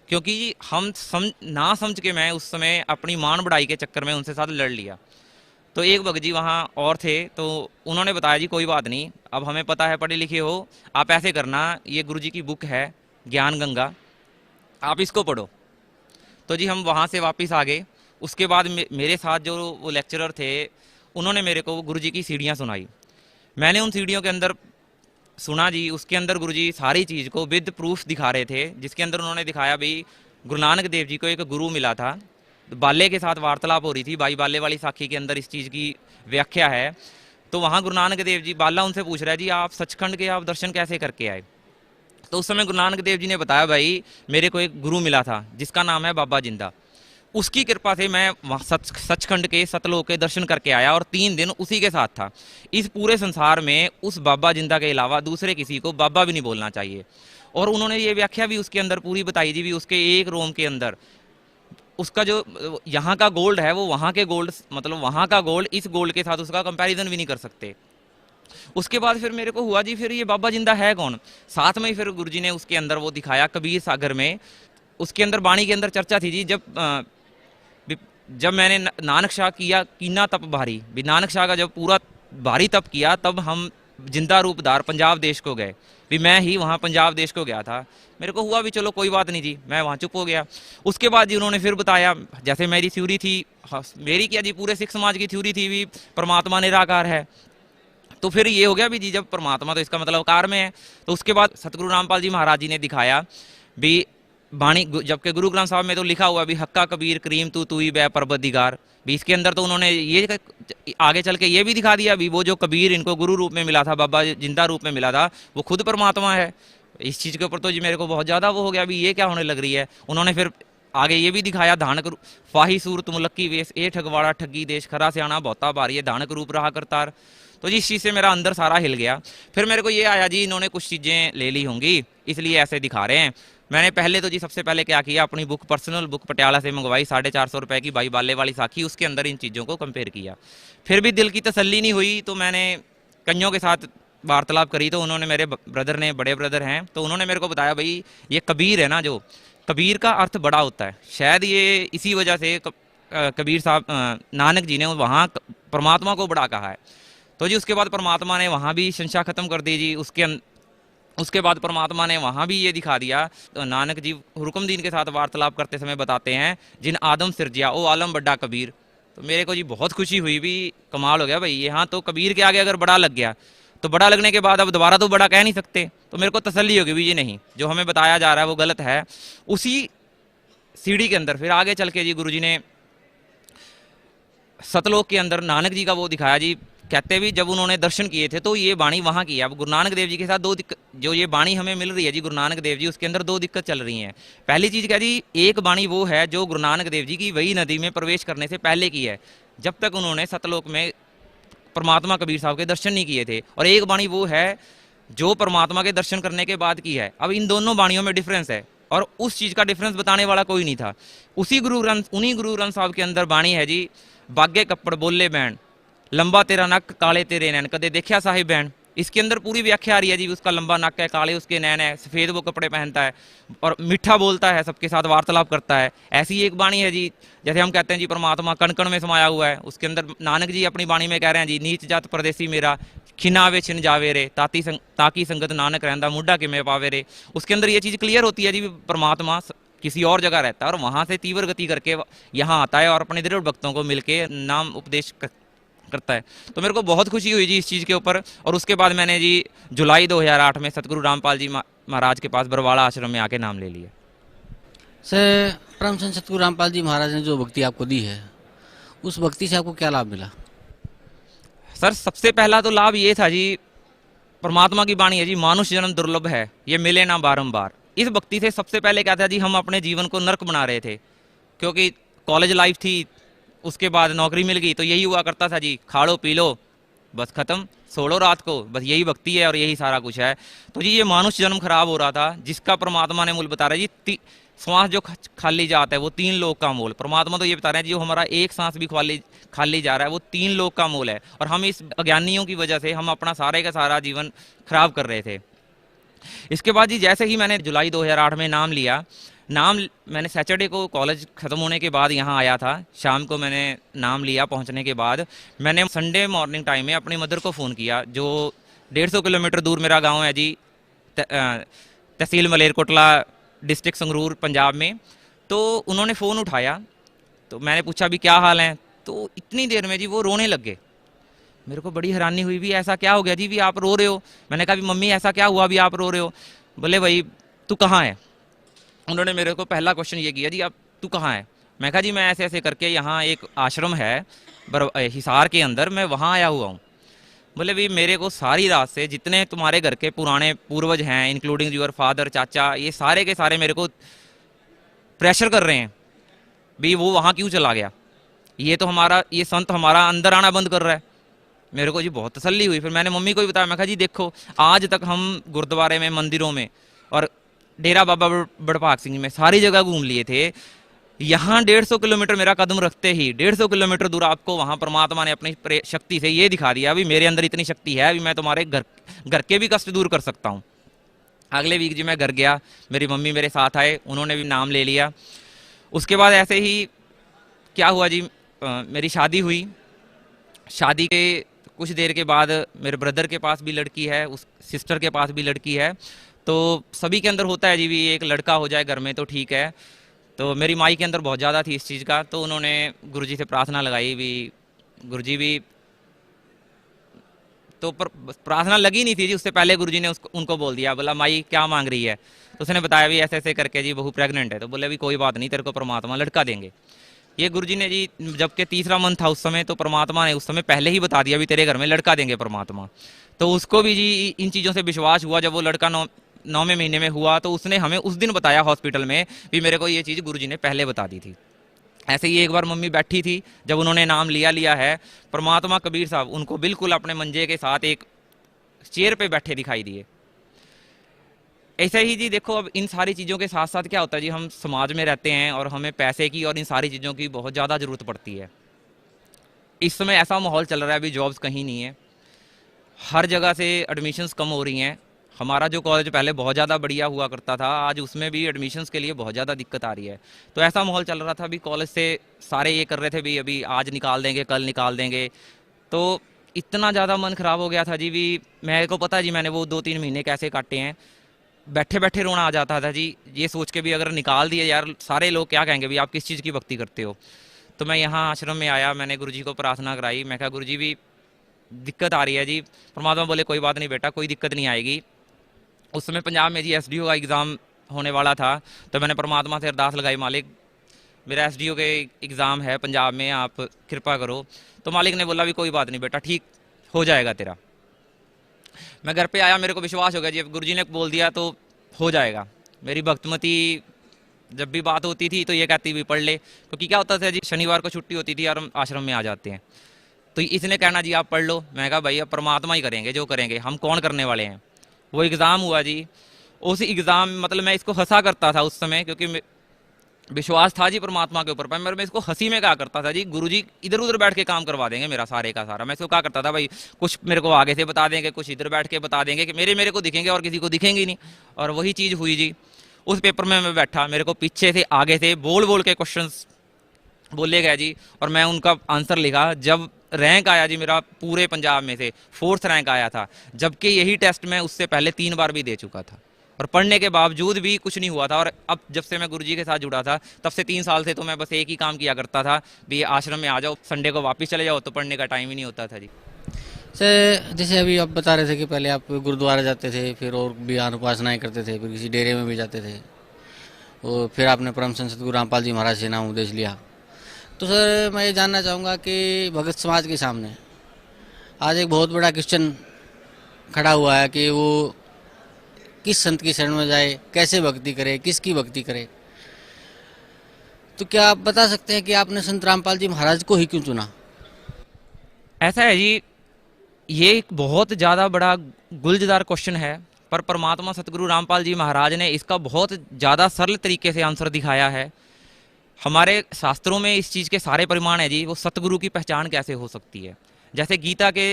क्योंकि हम ना समझ के मैं उस समय अपनी मान बढ़ाई के चक्कर में उनसे साथ लड़ लिया। तो एक भगत जी वहाँ और थे, तो उन्होंने बताया जी कोई बात नहीं, अब हमें पता है पढ़े लिखे हो, आप ऐसे करना ये गुरु जी की बुक है ज्ञान गंगा, आप इसको पढ़ो। तो जी हम वहाँ से वापस आ गए। उसके बाद मेरे साथ जो वो लेक्चरर थे उन्होंने मेरे को गुरु जी की सीढ़ियाँ सुनाई। मैंने उन सीढ़ियों के अंदर सुना जी, उसके अंदर गुरुजी सारी चीज़ को विद प्रूफ दिखा रहे थे, जिसके अंदर उन्होंने दिखाया भी गुरु नानक देव जी को एक गुरु मिला था। बाले के साथ वार्तालाप हो रही थी, भाई बाले वाली साखी के अंदर इस चीज़ की व्याख्या है। तो वहाँ गुरु नानक देव जी, बाला उनसे पूछ रहा है जी आप सचखंड के आप दर्शन कैसे करके आए। तो उस समय गुरु नानक देव जी ने बताया भाई मेरे को एक गुरु मिला था जिसका नाम है बाबा जिंदा, उसकी कृपा से मैं सचखंड के सतलोक के दर्शन करके आया और 3 दिन उसी के साथ था। इस पूरे संसार में उस बाबा जिंदा के अलावा दूसरे किसी को बाबा भी नहीं बोलना चाहिए। और उन्होंने ये व्याख्या भी उसके अंदर पूरी बताई जी भी उसके एक रोम के अंदर उसका जो यहाँ का गोल्ड है वो वहाँ के गोल्ड, मतलब वहाँ का गोल्ड इस गोल्ड के साथ उसका कंपैरिजन भी नहीं कर सकते। उसके बाद फिर मेरे को हुआ जी फिर ये बाबा जिंदा है कौन। साथ में ही फिर गुरुजी ने उसके अंदर वो दिखाया कबीर सागर में, उसके अंदर वाणी के अंदर चर्चा थी जी, जब मैंने नानक शाह किया कीना तप भारी, भी नानक शाह का जब पूरा भारी तप किया तब हम जिंदा रूपदार पंजाब देश को गए, भी मैं ही वहाँ पंजाब देश को गया था। मेरे को हुआ भी चलो कोई बात नहीं जी, मैं वहाँ चुप हो गया। उसके बाद जी उन्होंने फिर बताया, जैसे मेरी थ्योरी थी, मेरी क्या जी पूरे सिख समाज की थ्योरी थी भी परमात्मा निराकार है। तो फिर ये हो गया भी जी जब परमात्मा तो इसका मतलब कार में है। तो उसके बाद सतगुरु रामपाल जी महाराज जी ने दिखाया भी बाणी, जबकि गुरु ग्रंथ साहब में तो लिखा हुआ भी हक्का कबीर करीम तू ही बै परबदिगार, भी इसके अंदर तो उन्होंने ये आगे चल के ये भी दिखा दिया भी वो जो कबीर इनको गुरु रूप में मिला था, बाबा जिंदा रूप में मिला था, वो खुद परमात्मा है। इस चीज़ के ऊपर तो जी मेरे को बहुत ज़्यादा वो हो गया भी ये क्या होने लग रही है। उन्होंने फिर आगे ये भी दिखाया धानक फाही सूर तुम लक्की वेश ए ठगवाड़ा ठगी देश खरा से आना बहुता भारी है धानक रूप रहा करतार। तो जी इस चीज़ से मेरा अंदर सारा हिल गया। फिर मेरे को ये आया जी इन्होंने कुछ चीज़ें ले ली होंगी इसलिए ऐसे दिखा रहे हैं। मैंने पहले तो जी सबसे पहले क्या किया, अपनी बुक पर्सनल बुक पटियाला से मंगवाई 450 रुपए की, भाई बाले वाली साखी, उसके अंदर इन चीज़ों को कंपेयर किया। फिर भी दिल की तसल्ली नहीं हुई तो मैंने कईयों के साथ वार्तालाप करी। तो उन्होंने मेरे ब्रदर ने, बड़े ब्रदर हैं, तो उन्होंने मेरे को बताया भाई ये कबीर है ना, जो कबीर का अर्थ बड़ा होता है, शायद ये इसी वजह से कबीर साहब नानक जी ने वहाँ परमात्मा को बड़ा कहा है। तो जी उसके बाद परमात्मा ने वहाँ भी संशय खत्म कर दी जी। उसके बाद परमात्मा ने वहाँ भी ये दिखा दिया। तो नानक जी हुक्मदीन के साथ वार्तालाप करते समय बताते हैं जिन आदम सिरजिया ओ आलम बड़ा कबीर। तो मेरे को जी बहुत खुशी हुई भी, कमाल हो गया भाई, यहाँ तो कबीर के आगे अगर बड़ा लग गया तो बड़ा लगने के बाद अब दोबारा तो बड़ा कह नहीं सकते। तो मेरे को तसल्ली होगी भी ये नहीं, जो हमें बताया जा रहा है वो गलत है। उसी सीढ़ी के अंदर फिर आगे चल के जी गुरुजी ने सतलोक के अंदर नानक जी का वो दिखाया जी। कहते भी जब उन्होंने दर्शन किए थे तो ये बाणी वहाँ की है। अब गुरु नानक देव जी के साथ दो दिक्कत, जो ये बाणी हमें मिल रही है जी गुरु नानक देव जी, उसके अंदर 2 दिक्कत चल रही हैं। पहली चीज़ क्या जी, एक बाणी वो है जो गुरु नानक देव जी की वही नदी में प्रवेश करने से पहले की है, जब तक उन्होंने सतलोक में परमात्मा कबीर साहब के दर्शन नहीं किए थे। और एक बाणी वो है जो परमात्मा के दर्शन करने के बाद की है। अब इन दोनों बाणियों में डिफरेंस है और उस चीज़ का डिफरेंस बताने वाला कोई नहीं था। उन्हीं गुरु ग्रंथ साहब के अंदर बाणी है जी, बागे कपड़ बोले बैन, लंबा तेरा नक काले तेरे नैन, कदे देखा साहिब बैन। इसके अंदर पूरी व्याख्या आ रही है जी। उसका लंबा नाक है, काले उसके नैन है, सफ़ेद वो कपड़े पहनता है और मीठा बोलता है, सबके साथ वार्तालाप करता है। ऐसी एक वाणी है जी, जैसे हम कहते हैं जी परमात्मा कण कण में समाया हुआ है। उसके अंदर नानक जी अपनी वाणी में कह रहे हैं जी, नीच जात परदेसी मेरा खिनावे छिन जावे रे, ताकी संगत नानक रहंदा मुड्ढा कि में पावे रे। उसके अंदर ये चीज़ क्लियर होती है जी, परमात्मा किसी और जगह रहता है और वहाँ से तीव्र गति करके यहाँ आता है और अपने दृढ़ भक्तों को मिलके नाम उपदेश करता है। तो मेरे को बहुत खुशी हुई जी इस चीज़ के ऊपर। और उसके बाद मैंने जी जुलाई 2008 में सतगुरु रामपाल जी महाराज के पास बरवाड़ा आश्रम में आके नाम ले लिया। सर, परम संत सतगुरु रामपाल जी महाराज ने जो भक्ति आपको दी है, उस भक्ति से आपको क्या लाभ मिला? सर, सबसे पहला तो लाभ ये था जी, परमात्मा की वाणी है जी, मानुष जन्म दुर्लभ है, ये मिले ना बारंबार। इस भक्ति से सबसे पहले क्या था जी, हम अपने जीवन को नर्क बना रहे थे, क्योंकि कॉलेज लाइफ थी, उसके बाद नौकरी मिल गई, तो यही हुआ करता था जी, खा लो पी लो बस खत्म, सोड़ो रात को, बस यही भक्ति है और यही सारा कुछ है। तो जी ये मानुष जन्म खराब हो रहा था, जिसका परमात्मा ने मूल बता रहा है जी, श्वास जो खाली जाता है वो 3 लोक का मोल। परमात्मा तो ये बता रहे हैं जी, जो हमारा एक सांस भी खाली जा रहा है वो 3 लोक का मोल है। और हम इस अज्ञानियों की वजह से हम अपना सारे का सारा जीवन खराब कर रहे थे। इसके बाद जी जैसे ही मैंने जुलाई 2008 में नाम लिया, मैंने सैटरडे को कॉलेज ख़त्म होने के बाद यहाँ आया था, शाम को मैंने नाम लिया। पहुँचने के बाद मैंने संडे मॉर्निंग टाइम में अपनी मदर को फ़ोन किया, जो 150 किलोमीटर दूर मेरा गांव है जी, तहसील मलेरकोटला, डिस्ट्रिक्ट संगरूर, पंजाब में। तो उन्होंने फ़ोन उठाया, तो मैंने पूछा भी क्या हाल है, तो इतनी देर में जी वो रोने लग गए। मेरे को बड़ी हैरानी हुई, भी ऐसा क्या हो गया जी, भी आप रो रहे हो? मैंने कहा भी मम्मी ऐसा क्या हुआ भी आप रो रहे हो? बोले भाई तू कहाँ है? उन्होंने मेरे को पहला क्वेश्चन ये किया जी, आप तू कहाँ है? मैं कहा जी मैं ऐसे ऐसे करके यहाँ एक आश्रम है हिसार के अंदर, मैं वहाँ आया हुआ हूँ। बोले भी मेरे को सारी रात से जितने तुम्हारे घर के पुराने पूर्वज हैं, इंक्लूडिंग योर फादर, चाचा, ये सारे के सारे मेरे को प्रेशर कर रहे हैं भी वो वहाँ क्यों चला गया, ये संत हमारा अंदर आना बंद कर रहा है। मेरे को जी बहुत तसल्ली हुई। फिर मैंने मम्मी को भी बताया, मैं कहा जी देखो आज तक हम गुरुद्वारे में, मंदिरों में और डेरा बाबा बड़भाग सिंह में सारी जगह घूम लिए थे, यहाँ 150 किलोमीटर मेरा कदम रखते ही 150 किलोमीटर दूर आपको वहाँ परमात्मा ने अपनी शक्ति से ये दिखा दिया भी मेरे अंदर इतनी शक्ति है, अभी मैं तुम्हारे घर के भी कष्ट दूर कर सकता हूँ। अगले वीक जी मैं घर गया, मेरी मम्मी मेरे साथ आए, उन्होंने भी नाम ले लिया। उसके बाद ऐसे ही क्या हुआ जी, मेरी शादी हुई। शादी के कुछ देर के बाद मेरे ब्रदर के पास भी लड़की है, उस सिस्टर के पास भी लड़की है, तो सभी के अंदर होता है जी भी एक लड़का हो जाए घर में तो ठीक है। तो मेरी माई के अंदर बहुत ज़्यादा थी इस चीज़ का, तो उन्होंने गुरुजी से प्रार्थना लगाई भी, गुरुजी भी तो प्रार्थना लगी नहीं थी जी, उससे पहले गुरुजी ने उनको बोल दिया, बोला माई क्या मांग रही है? तो उसने बताया भी ऐसे ऐसे करके जी बहू प्रेग्नेंट है। तो बोले भी कोई बात नहीं, तेरे को परमात्मा लड़का देंगे। ये गुरुजी ने जी, जबकि तीसरा मंथ था उस समय, तो परमात्मा ने उस समय पहले ही बता दिया भी तेरे घर में लड़का देंगे परमात्मा। तो उसको भी जी इन चीज़ों से विश्वास हुआ। जब वो लड़का 9वें महीने में हुआ तो उसने हमें उस दिन बताया हॉस्पिटल में भी मेरे को ये चीज़ गुरुजी ने पहले बता दी थी। ऐसे ही एक बार मम्मी बैठी थी, जब उन्होंने नाम लिया है, परमात्मा कबीर साहब उनको बिल्कुल अपने मंजे के साथ एक चेयर पे बैठे दिखाई दिए। ऐसे ही जी देखो, अब इन सारी चीज़ों के साथ साथ क्या होता है जी, हम समाज में रहते हैं और हमें पैसे की और इन सारी चीज़ों की बहुत ज़्यादा ज़रूरत पड़ती है। इस समय ऐसा माहौल चल रहा है, अभी जॉब्स कहीं नहीं है, हर जगह से एडमिशन्स कम हो रही हैं। हमारा जो कॉलेज पहले बहुत ज़्यादा बढ़िया हुआ करता था, आज उसमें भी एडमिशन्स के लिए बहुत ज़्यादा दिक्कत आ रही है। तो ऐसा माहौल चल रहा था, अभी कॉलेज से सारे ये कर रहे थे भी अभी आज निकाल देंगे, कल निकाल देंगे। तो इतना ज़्यादा मन ख़राब हो गया था जी, भी मेरे को पता जी मैंने वो 2-3 महीने कैसे काटे हैं। बैठे बैठे रोना आ जाता था जी, ये सोच के भी अगर निकाल दिए यार सारे लोग क्या कहेंगे भी आप किस चीज़ की भक्ति करते हो। तो मैं यहाँ आश्रम में आया, मैंने गुरुजी को प्रार्थना कराई। मैं कहा गुरुजी भी दिक्कत आ रही है जी। परमात्मा बोले कोई बात नहीं बेटा, कोई दिक्कत नहीं आएगी। उस समय पंजाब में जी SDO का एग्ज़ाम होने वाला था, तो मैंने परमात्मा से अरदास लगाई, मालिक मेरा SDO के एग्ज़ाम है पंजाब में, आप कृपा करो। तो मालिक ने बोला भी कोई बात नहीं बेटा, ठीक हो जाएगा तेरा। मैं घर पे आया, मेरे को विश्वास हो गया जी, गुरुजी ने बोल दिया तो हो जाएगा। मेरी भक्तमती जब भी बात होती थी तो ये कहती भी पढ़ ले, क्योंकि क्या होता था जी शनिवार को छुट्टी होती थी और हम आश्रम में आ जाते हैं, तो इसने कहना जी आप पढ़ लो। मैं कहा भाई अब परमात्मा ही करेंगे जो करेंगे, हम कौन करने वाले हैं। वो एग्ज़ाम हुआ जी, उस एग्ज़ाम मतलब मैं इसको हंसा करता था उस समय, क्योंकि विश्वास था जी परमात्मा के ऊपर। पर मैं इसको हंसी में कहा करता था जी, गुरुजी इधर उधर बैठ के काम करवा देंगे मेरा सारे का सारा। मैं इसको कहा करता था भाई कुछ मेरे को आगे से बता देंगे, कुछ इधर बैठ के बता देंगे कि मेरे को दिखेंगे और किसी को दिखेंगे नहीं। और वही चीज़ हुई जी। उस पेपर में मैं बैठा, मेरे को पीछे से आगे से बोल बोल के क्वेश्चंस बोले गए जी, और मैं उनका आंसर लिखा। जब रैंक आया जी मेरा पूरे पंजाब में से 4th रैंक आया था, जबकि यही टेस्ट मैं उससे पहले 3 बार भी दे चुका था, और पढ़ने के बावजूद भी कुछ नहीं हुआ था। और अब जब से मैं गुरुजी के साथ जुड़ा था तब से 3 साल से तो मैं बस एक ही काम किया करता था, भी आश्रम में आ जाओ, संडे को वापस चले जाओ, तो पढ़ने का टाइम ही नहीं होता था जी। सर जैसे अभी आप बता रहे थे कि पहले आप गुरुद्वारा जाते थे, फिर और भी उपासनाएं करते थे, फिर किसी डेरे में भी जाते थे, और फिर आपने परम संत सतगुरु रामपाल जी महाराज से नाम उपदेश लिया। तो सर मैं ये जानना चाहूँगा कि भगत समाज के सामने आज एक बहुत बड़ा क्वेश्चन खड़ा हुआ है कि वो किस संत की शरण में जाए, कैसे भक्ति करे, किसकी भक्ति करे। तो क्या आप बता सकते हैं कि आपने संत रामपाल जी महाराज को ही क्यों चुना? ऐसा है जी, ये एक बहुत ज़्यादा बड़ा गुलझदार क्वेश्चन है, पर परमात्मा सतगुरु रामपाल जी महाराज ने इसका बहुत ज़्यादा सरल तरीके से आंसर दिखाया है। हमारे शास्त्रों में इस चीज़ के सारे परिमाण है जी, वो सतगुरु की पहचान कैसे हो सकती है। जैसे गीता के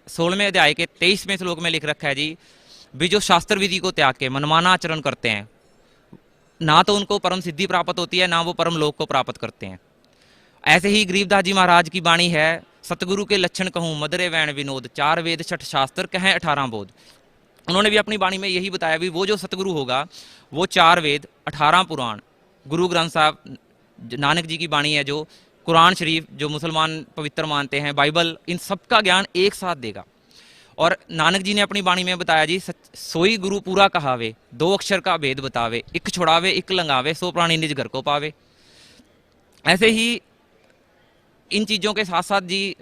16वें अध्याय के 23वें श्लोक में लिख रखा है जी, भी जो शास्त्र विधि को त्याग के मनमाना आचरण करते हैं, ना तो उनको परम सिद्धि प्राप्त होती है, ना वो परम लोक को प्राप्त करते हैं। ऐसे ही गरीबदास जी महाराज की वाणी है, सतगुरु के लक्षण कहूँ मदरे वैण विनोद, 4 वेद 6 शास्त्र कहें 18 बोध। उन्होंने भी अपनी वाणी में यही बताया भी वो जो सतगुरु होगा वो 4 वेद 18 पुराण, गुरु ग्रंथ साहब नानक जी की वाणी है, जो कुरान शरीफ जो मुसलमान पवित्र मानते हैं, बाइबल, इन सब का ज्ञान एक साथ देगा। और नानक जी ने अपनी वाणी में बताया जी, सोई गुरु पूरा कहावे, 2 अक्षर का भेद बतावे, इक छुड़ावे इक लंगावे, 100 प्राणी निज घर को पावे। ऐसे ही इन चीज़ों के साथ साथ जी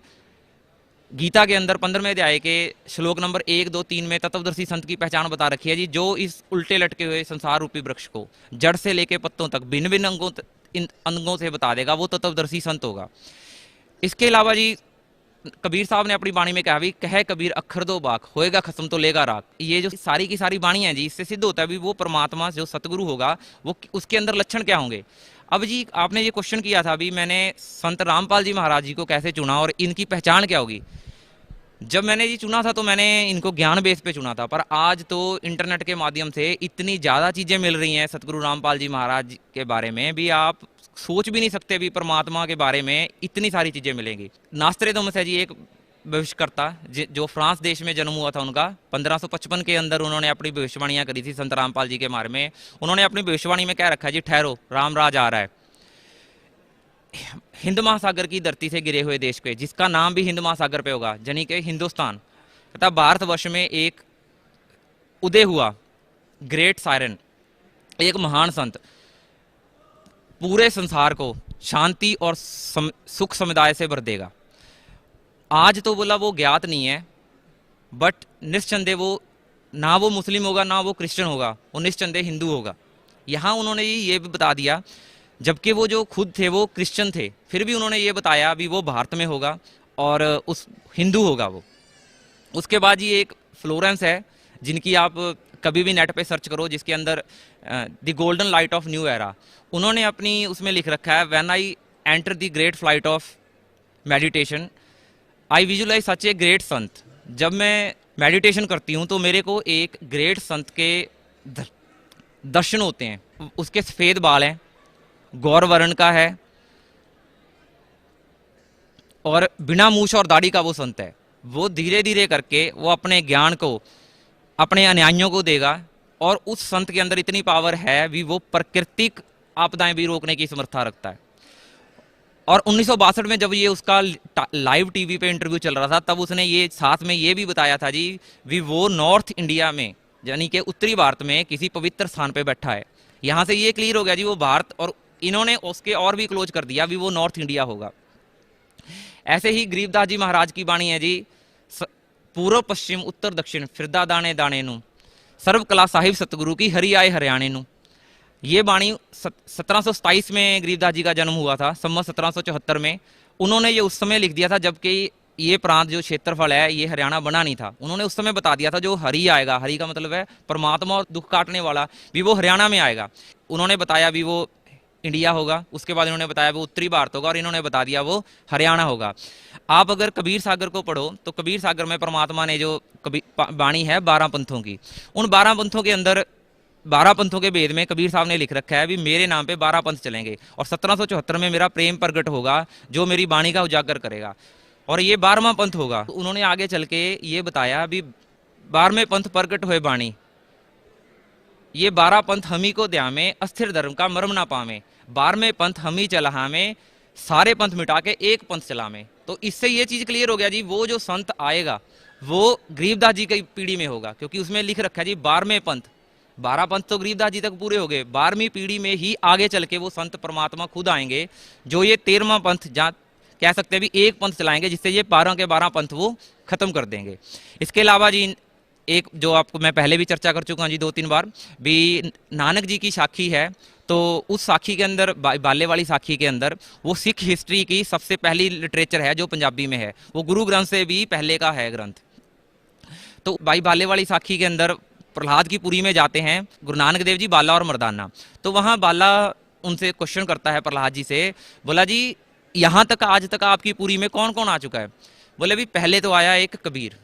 गीता के अंदर 15वें अध्याय के श्लोक नंबर 1, 2, 3 में तत्वदर्शी संत की पहचान बता रखी है जी, जो इस उल्टे लटके हुए संसार रूपी वृक्ष को जड़ से लेके पत्तों तक भिन्न भिन्न अंगों से बता देगा, वो तत्वदर्शी संत होगा। इसके अलावा जी कबीर साहब ने अपनी वाणी में कहा भी, कहे कबीर अक्षर दो बाक, होएगा खत्म तो लेगा राख। ये जो सारी की सारी वाणी है जी, इससे सिद्ध होता है भी वो परमात्मा जो सतगुरु होगा वो उसके अंदर लक्षण क्या होंगे। अब जी आपने ये क्वेश्चन किया था भी मैंने संत रामपाल जी महाराज जी को कैसे चुना और इनकी पहचान क्या होगी। जब मैंने जी चुना था तो मैंने इनको ज्ञान बेस पे चुना था, पर आज तो इंटरनेट के माध्यम से इतनी ज़्यादा चीज़ें मिल रही हैं सतगुरु रामपाल जी महाराज के बारे में भी, आप सोच भी नहीं सकते भी परमात्मा के बारे में इतनी सारी चीज़ें मिलेंगी। नास्त्रेदमस है जी एक भविष्यकर्ता जो फ्रांस देश में जन्म हुआ था उनका, 1555 के अंदर उन्होंने अपनी भविष्यवाणियाँ करी थी संत रामपाल जी के बारे में। उन्होंने अपनी भविष्यवाणी में क्या रखा है जी, ठहरो राम राज आ रहा है। हिंद महासागर की धरती से गिरे हुए देश पे, जिसका नाम भी हिंद महासागर पे होगा, यानी कि हिंदुस्तान तथा भारतवर्ष में एक उदय हुआ ग्रेट सायरन, एक महान संत पूरे संसार को शांति और सुख समुदाय से भर देगा। आज तो बोला वो ज्ञात नहीं है, बट निस्संदेह वो ना वो मुस्लिम होगा ना वो क्रिश्चियन होगा, वो निस्संदेह हिंदू होगा। यहाँ उन्होंने ये भी बता दिया, जबकि वो जो खुद थे वो क्रिश्चियन थे, फिर भी उन्होंने ये बताया भी वो भारत में होगा और उस हिंदू होगा वो। उसके बाद ये एक फ्लोरेंस है जिनकी आप कभी भी नेट पे सर्च करो, जिसके अंदर the golden light of new era, उन्होंने अपनी उसमें लिख रखा है, when I enter the great flight of meditation I visualise such a great संत। जब मैं मेडिटेशन करती हूँ तो मेरे को एक ग्रेट संत के दर्शन होते हैं। उसके सफ़ेद बाल हैं, गौर वर्ण का है और बिना मूछ और दाढ़ी का वो संत है। वो धीरे धीरे करके वो अपने ज्ञान को अपने अनुयायियों को देगा, और उस संत के अंदर इतनी पावर है भी वो प्राकृतिक आपदाएं भी रोकने की समर्था रखता है। और 1962 में जब ये उसका लाइव टीवी पे इंटरव्यू चल रहा था, तब उसने ये साथ में ये भी बताया था जी भी वो नॉर्थ इंडिया में यानी कि उत्तरी भारत में किसी पवित्र स्थान पे बैठा है। यहाँ से ये क्लियर हो गया जी वो भारत, और इन्होंने उसके और भी क्लोज कर दिया भी वो नॉर्थ इंडिया होगा। ऐसे ही गरीबदास जी महाराज की वाणी है जी, पूर्व पश्चिम उत्तर दक्षिण फिरदा दाने दाने नू, सर्व कला साहिब सतगुरु की हरि आए हरियाणे नू। ये वाणी 1727 में गरीबदास जी का जन्म हुआ था, संवत 1774 में। उन्होंने ये उस समय लिख दिया था जबकि ये प्रांत जो क्षेत्रफल है ये हरियाणा बना नहीं था। उन्होंने उस समय बता दिया था जो हरि आएगा, हरि का मतलब है परमात्मा और दुख काटने वाला, भी वो हरियाणा में आएगा। उन्होंने बताया भी वो इंडिया होगा, उसके बाद इन्होंने बताया वो उत्तरी भारत होगा, और इन्होंने बता दिया वो हरियाणा होगा। आप अगर कबीर सागर को पढ़ो तो कबीर सागर में परमात्मा ने जो वाणी है 12 पंथों की, उन 12 पंथों के अंदर 12 पंथों के भेद में कबीर साहब ने लिख रखा है भी मेरे नाम पे 12 पंथ चलेंगे, और 1774 में मेरा प्रेम प्रगट होगा जो मेरी वाणी का उजागर करेगा, और ये 12वां पंथ होगा। उन्होंने आगे चल के ये बताया भी 12वें पंथ प्रगट हुए वाणी, ये 12 पंथ हमी को द्या में अस्थिर धर्म का मर्म ना पावे, 12वें पंथ हमी चला में सारे पंथ मिटा के एक पंथ चला में। तो इससे ये चीज क्लियर हो गया जी, वो जो संत आएगा वो गरीबदास जी की पीढ़ी में होगा, क्योंकि उसमें लिख रखा है जी 12वें पंथ, 12 पंथ तो गरीबदास जी तक पूरे हो गए, 12वीं पीढ़ी में ही आगे चल के वो संत परमात्मा खुद आएंगे जो ये 13वां पंथ जहाँ कह सकते हैं भी एक पंथ चलाएंगे, जिससे ये 12 के 12 पंथ वो खत्म कर देंगे। इसके अलावा जी एक जो आपको मैं पहले भी चर्चा कर चुका हूँ जी 2-3 बार भी, नानक जी की साखी है, तो उस साखी के अंदर बाले वाली साखी के अंदर वो सिख हिस्ट्री की सबसे पहली लिटरेचर है जो पंजाबी में है, वो गुरु ग्रंथ से भी पहले का है ग्रंथ। तो भाई बाले वाली साखी के अंदर प्रहलाद की पुरी में जाते हैं गुरु नानक देव जी, बाला और मर्दाना। तो वहां बाला उनसे क्वेश्चन करता है प्रहलाद जी से, बोला जी यहां तक आज तक आपकी पुरी में कौन कौन आ चुका है? बोले भी पहले तो आया एक कबीर,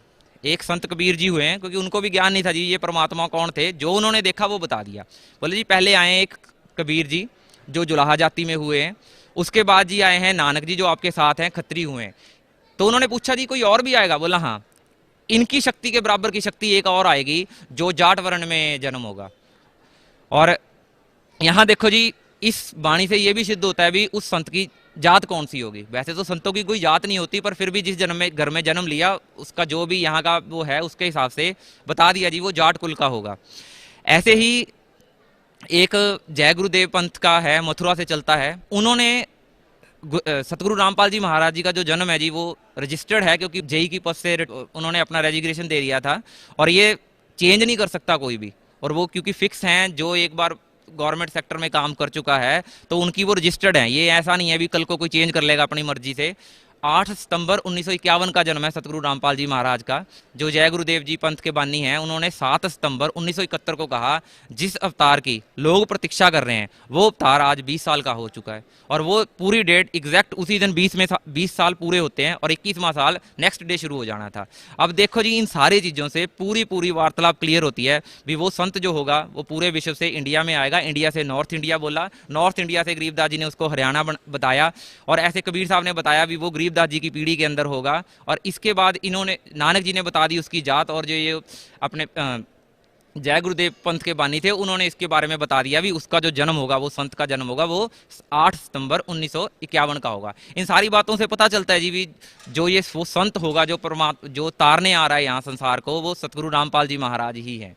एक संत कबीर जी हुए हैं, क्योंकि उनको भी ज्ञान नहीं था जी ये परमात्मा कौन थे, जो उन्होंने देखा वो बता दिया। बोले जी पहले आए एक कबीर जी जो जुलाहा जाति में हुए हैं, उसके बाद जी आए हैं नानक जी जो आपके साथ हैं, खत्री हुए हैं। तो उन्होंने पूछा जी कोई और भी आएगा? बोला हाँ, इनकी शक्ति के बराबर की शक्ति एक और आएगी जो जाट वर्ण में जन्म होगा। और यहां देखो जी इस वाणी से यह भी सिद्ध होता है भी उस संत की जात कौन सी होगी। वैसे तो संतों की कोई जात नहीं होती, पर फिर भी जिस जन्म में घर में जन्म लिया उसका जो भी यहाँ का वो है उसके हिसाब से बता दिया जी वो जाट कुल का होगा। ऐसे ही एक जय गुरुदेव पंथ का है, मथुरा से चलता है, उन्होंने सतगुरु रामपाल जी महाराज जी का जो जन्म है जी वो रजिस्टर्ड है, क्योंकि जेई की पद से उन्होंने अपना रजिस्ट्रेशन दे दिया था और ये चेंज नहीं कर सकता कोई भी, और वो क्योंकि फिक्स हैं, जो एक बार गवर्नमेंट सेक्टर में काम कर चुका है तो उनकी वो रजिस्टर्ड है। ये ऐसा नहीं है भी कल को कोई चेंज कर लेगा अपनी मर्जी से। 8 सितंबर 1951 का जन्म है सतगुरु रामपाल जी महाराज का, जो जय गुरुदेव जी पंथ के बानी हैं। उन्होंने 7 सितंबर 1971 को कहा जिस अवतार की लोग प्रतीक्षा कर रहे हैं वो अवतार आज 20 साल का हो चुका है, और वो पूरी डेट एग्जैक्ट उसी दिन 20 साल पूरे होते हैं और 21वां साल नेक्स्ट डे शुरू हो जाना था। अब देखो जी इन सारी चीज़ों से पूरी वार्तालाप क्लियर होती है भी वो संत जो होगा वो पूरे विश्व से इंडिया में आएगा। इंडिया से नॉर्थ इंडिया बोला, नॉर्थ इंडिया से गरीबदास जी ने उसको हरियाणा बताया, और ऐसे कबीर साहब ने बताया भी वो गरीबदास जी की पीढ़ी के अंदर होगा। और इसके बाद इन्होंने नानक जी ने बता दी उसकी जात, और जो ये अपने जय गुरुदेव पंथ के बानी थे उन्होंने इसके बारे में बता दिया भी उसका जो जन्म होगा, वो संत का जन्म होगा, वो 8 सितंबर 1951 का होगा। इन सारी बातों से पता चलता है जी भी जो ये वो संत होगा जो परमात्मा जो तारने आ रहा है यहाँ संसार को, वो सतगुरु रामपाल जी महाराज ही हैं।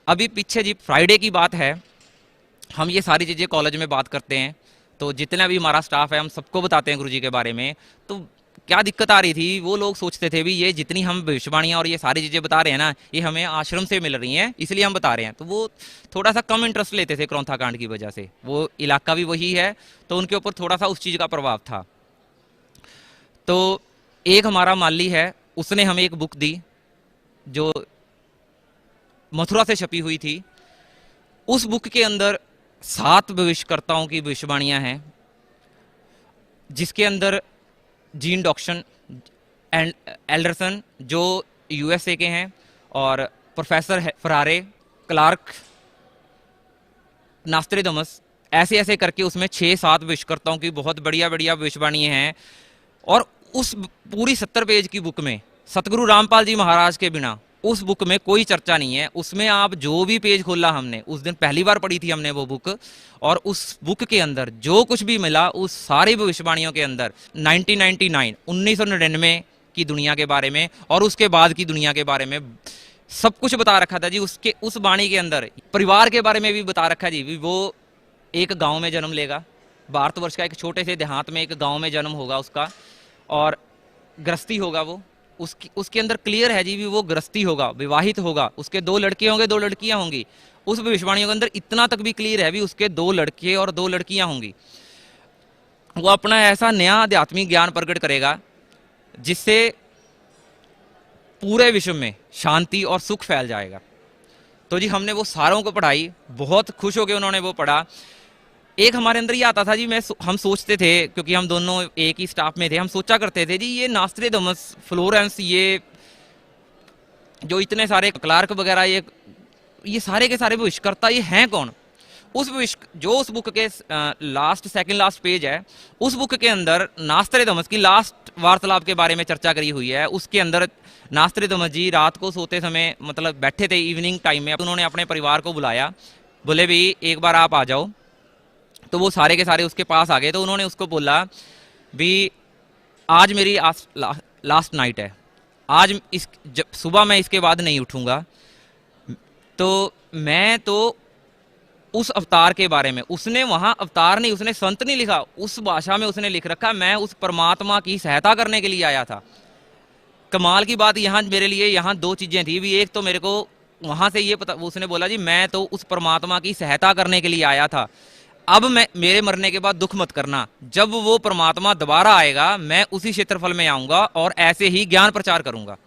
अभी पीछे जी फ्राइडे की बात है, हम ये सारी चीज़ें कॉलेज में बात करते हैं, तो जितना भी हमारा स्टाफ है हम सबको बताते हैं गुरु जी के बारे में। तो क्या दिक्कत आ रही थी, वो लोग सोचते थे भी ये जितनी हम भविष्यवाणियाँ और ये सारी चीज़ें बता रहे हैं ना, ये हमें आश्रम से मिल रही हैं इसलिए हम बता रहे हैं। तो वो थोड़ा सा कम इंटरेस्ट लेते थे क्रौंथा कांड की वजह से, वो इलाका भी वही है तो उनके ऊपर थोड़ा सा उस चीज़ का प्रभाव था। तो एक हमारा माली है, उसने हमें एक बुक दी जो मथुरा से छपी हुई थी। उस बुक के अंदर 7 भविष्यकर्ताओं की भविष्यवाणियां हैं, जिसके अंदर जीन डॉक्सन एल्डरसन जो यूएसए के हैं, और प्रोफेसर फरारे, क्लार्क, नास्त्रेदमस, ऐसे ऐसे करके उसमें 6-7 भविष्यकर्ताओं की बहुत बढ़िया भविष्यवाणियां हैं। और उस पूरी 70 पेज की बुक में सतगुरु रामपाल जी महाराज के बिना उस बुक में कोई चर्चा नहीं है। उसमें आप जो भी पेज खोला, हमने उस दिन पहली बार पढ़ी थी हमने वो बुक, और उस बुक के अंदर जो कुछ भी मिला उस सारी भविष्यवाणियों के अंदर 1999 की दुनिया के बारे में और उसके बाद की दुनिया के बारे में सब कुछ बता रखा था जी। उसके उस वाणी के अंदर परिवार के बारे में भी बता रखा जी, भी वो एक गाँव में जन्म लेगा, भारतवर्ष का एक छोटे से देहात में एक गाँव में जन्म होगा उसका, और गृहस्थी होगा वो। उसके अंदर क्लियर है जी भी वो गृहस्थी होगा, विवाहित होगा, उसके 2 लड़के होंगे 2 लड़कियां होंगी। उस भविष्यवाणियों के अंदर इतना तक भी क्लियर है भी उसके 2 लड़के और 2 लड़कियां होंगी। वो अपना ऐसा नया आध्यात्मिक ज्ञान प्रकट करेगा जिससे पूरे विश्व में शांति और सुख फैल जाएगा। तो जी हमने वो सारों को पढ़ाई, बहुत खुश होकर उन्होंने वो पढ़ा। एक हमारे अंदर ये आता था जी, हम सोचते थे, क्योंकि हम दोनों एक ही स्टाफ में थे, हम सोचा करते थे जी ये नास्ट्रेडमस, फ्लोरेंस, ये जो इतने सारे क्लार्क वगैरह, ये सारे के सारे भविष्यकर्ता ये हैं कौन। उस बुक के सेकंड लास्ट पेज है, उस बुक के अंदर नास्ट्रेडमस की लास्ट वार्तालाप के बारे में चर्चा करी हुई है। उसके अंदर नास्ट्रेडमस जी रात को सोते समय, मतलब बैठे थे इवनिंग टाइम में, उन्होंने अपने परिवार को बुलाया, बोले भी एक बार आप आ जाओ। तो वो सारे के सारे उसके पास आ गए। तो उन्होंने उसको बोला भी आज मेरी लास्ट नाइट है, आज सुबह मैं इसके बाद नहीं उठूंगा। तो मैं तो उस अवतार के बारे में, उसने वहां अवतार नहीं, उसने संत नहीं लिखा, उस भाषा में उसने लिख रखा, मैं उस परमात्मा की सहायता करने के लिए आया था। कमाल की बात यहाँ मेरे लिए, यहाँ दो चीजें थी भी, एक तो मेरे को वहां से ये पता, उसने बोला जी मैं तो उस परमात्मा की सहायता करने के लिए आया था, अब मैं मेरे मरने के बाद दुख मत करना, जब वो परमात्मा दोबारा आएगा मैं उसी क्षेत्रफल में आऊंगा और ऐसे ही ज्ञान प्रचार करूंगा।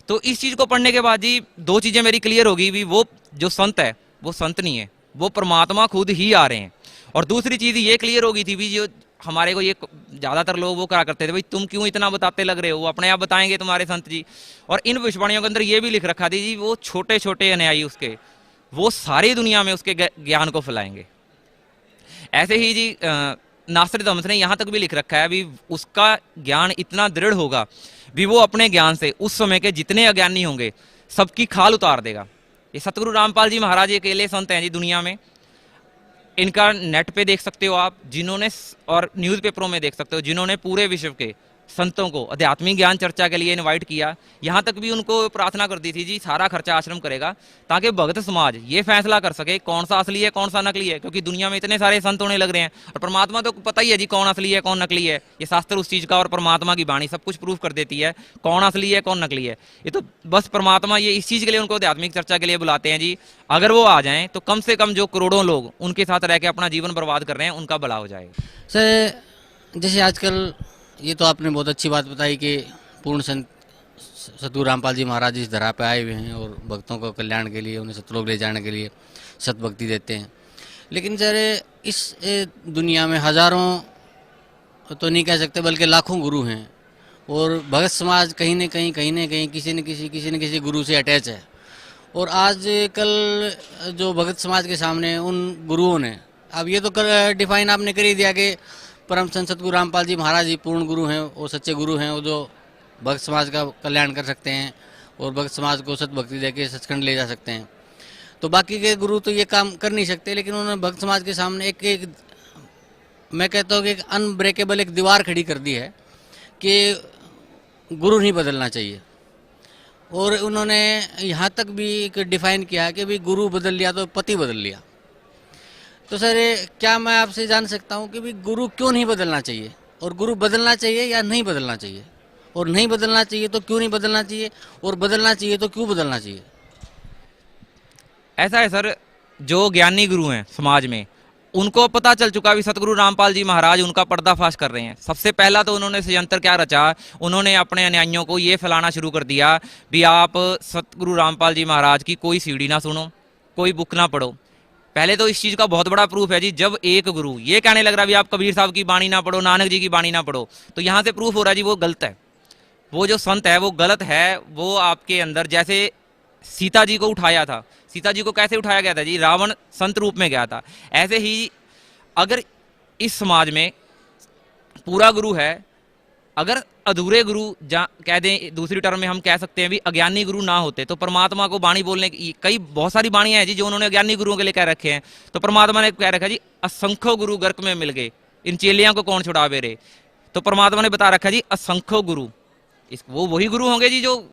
तो इस चीज को पढ़ने के बाद जी दो चीजें मेरी क्लियर होगी भी, वो जो संत है वो संत नहीं है, वो परमात्मा खुद ही आ रहे हैं। और दूसरी चीज ये क्लियर होगी थी भी, जो हमारे को ये ज्यादातर लोग वो करा करते थे, भाई तुम क्यों इतना बताते लग रहे हो, वो अपने आप बताएंगे तुम्हारे संत जी। और इन भविष्यवाणियों के अंदर ये भी लिख रखा थी जी, वो छोटे छोटे अनुयायी उसके, वो सारी दुनिया में उसके ज्ञान को फैलाएंगे। ऐसे ही जी नास्ट्रेडमस ने यहाँ तक भी लिख रखा है भी, उसका ज्ञान इतना दृढ़ होगा भी, वो अपने ज्ञान से उस समय के जितने अज्ञानी होंगे सबकी खाल उतार देगा। ये सतगुरु रामपाल जी महाराज अकेले संत हैं जी दुनिया में। इनका नेट पे देख सकते हो आप, जिन्होंने, और न्यूज़पेपरों में देख सकते हो, जिन्होंने पूरे विश्व के संतों को आध्यात्मिक ज्ञान चर्चा के लिए इनवाइट किया। यहाँ तक भी उनको प्रार्थना कर दी थी जी सारा खर्चा आश्रम करेगा, ताकि भगत समाज ये फैसला कर सके कौन सा असली है कौन सा नकली है, क्योंकि दुनिया में इतने सारे संत होने लग रहे हैं और परमात्मा तो पता ही है जी कौन असली है कौन नकली है। ये शास्त्र उस चीज का और परमात्मा की वाणी सब कुछ प्रूफ कर देती है कौन असली है कौन नकली है। ये तो बस परमात्मा ये इस चीज के लिए उनको आध्यात्मिक चर्चा के लिए बुलाते हैं जी, अगर वो आ जाएं तो कम से कम जो करोड़ों लोग उनके साथ रह के अपना जीवन बर्बाद कर रहे हैं उनका भला हो जाएगा। सर जैसे आजकल ये तो आपने बहुत अच्छी बात बताई कि पूर्ण संत सतगुरु रामपाल जी महाराज इस धरा पे आए हुए हैं और भक्तों को कल्याण के लिए, उन्हें सतलोक ले जाने के लिए सतभक्ति देते हैं। लेकिन सर इस दुनिया में हजारों तो नहीं कह सकते बल्कि लाखों गुरु हैं और भगत समाज कहीं न कहीं किसी न किसी गुरु से अटैच है। और आज कल जो भगत समाज के सामने उन गुरुओं ने, अब ये तो डिफाइन आपने कर ही दिया कि परम संत सतगुरु रामपाल जी महाराज ही पूर्ण गुरु हैं, वो सच्चे गुरु हैं, वो जो भक्त समाज का कल्याण कर सकते हैं और भक्त समाज को सतभक्ति देके सचखंड ले जा सकते हैं। तो बाकी के गुरु तो ये काम कर नहीं सकते, लेकिन उन्होंने भक्त समाज के सामने एक मैं कहता हूँ कि एक अनब्रेकेबल एक दीवार खड़ी कर दी है कि गुरु नहीं बदलना चाहिए। और उन्होंने यहाँ तक भी एक डिफाइन किया कि भाई गुरु बदल लिया तो पति बदल लिया। तो सर क्या मैं आपसे जान सकता हूँ कि भाई गुरु क्यों नहीं बदलना चाहिए, और गुरु बदलना चाहिए या नहीं बदलना चाहिए, और नहीं बदलना चाहिए तो क्यों नहीं बदलना चाहिए, और बदलना चाहिए तो क्यों बदलना चाहिए? ऐसा है सर, जो ज्ञानी गुरु हैं समाज में उनको पता चल चुका भी सतगुरु रामपाल जी महाराज उनका पर्दाफाश कर रहे हैं। सबसे पहला तो उन्होंने षड्यंत्र क्या रचा, उन्होंने अपने अनुयायियों को ये फैलाना शुरू कर दिया भी आप सतगुरु रामपाल जी महाराज की कोई सीढ़ी ना सुनो, कोई बुक ना पढ़ो। पहले तो इस चीज का बहुत बड़ा प्रूफ है जी, जब एक गुरु ये कहने लग रहा भी आप कबीर साहब की बाणी ना पढ़ो, नानक जी की बाणी ना पढ़ो, तो यहां से प्रूफ हो रहा है जी वो गलत है, वो जो संत है वो गलत है। वो आपके अंदर, जैसे सीता जी को उठाया था, सीता जी को कैसे उठाया गया था जी, रावण संत रूप में गया था। ऐसे ही अगर इस समाज में पूरा गुरु है, अगर अधूरे गुरु कह दें, दूसरी टर्म में हम कह सकते हैं भी अज्ञानी गुरु ना होते तो परमात्मा को बाणी बोलने की कई बहुत सारी बाणियां हैं जी जो उन्होंने अज्ञानी गुरुओं के लिए कह रखे हैं। तो परमात्मा ने कह रखा जी असंख्य गुरु गर्क में मिल गए, इन चेलियां को कौन छुड़ावे रे। तो परमात्मा ने बता रखा जी असंख्य गुरु, वो वही गुरु होंगे जी जो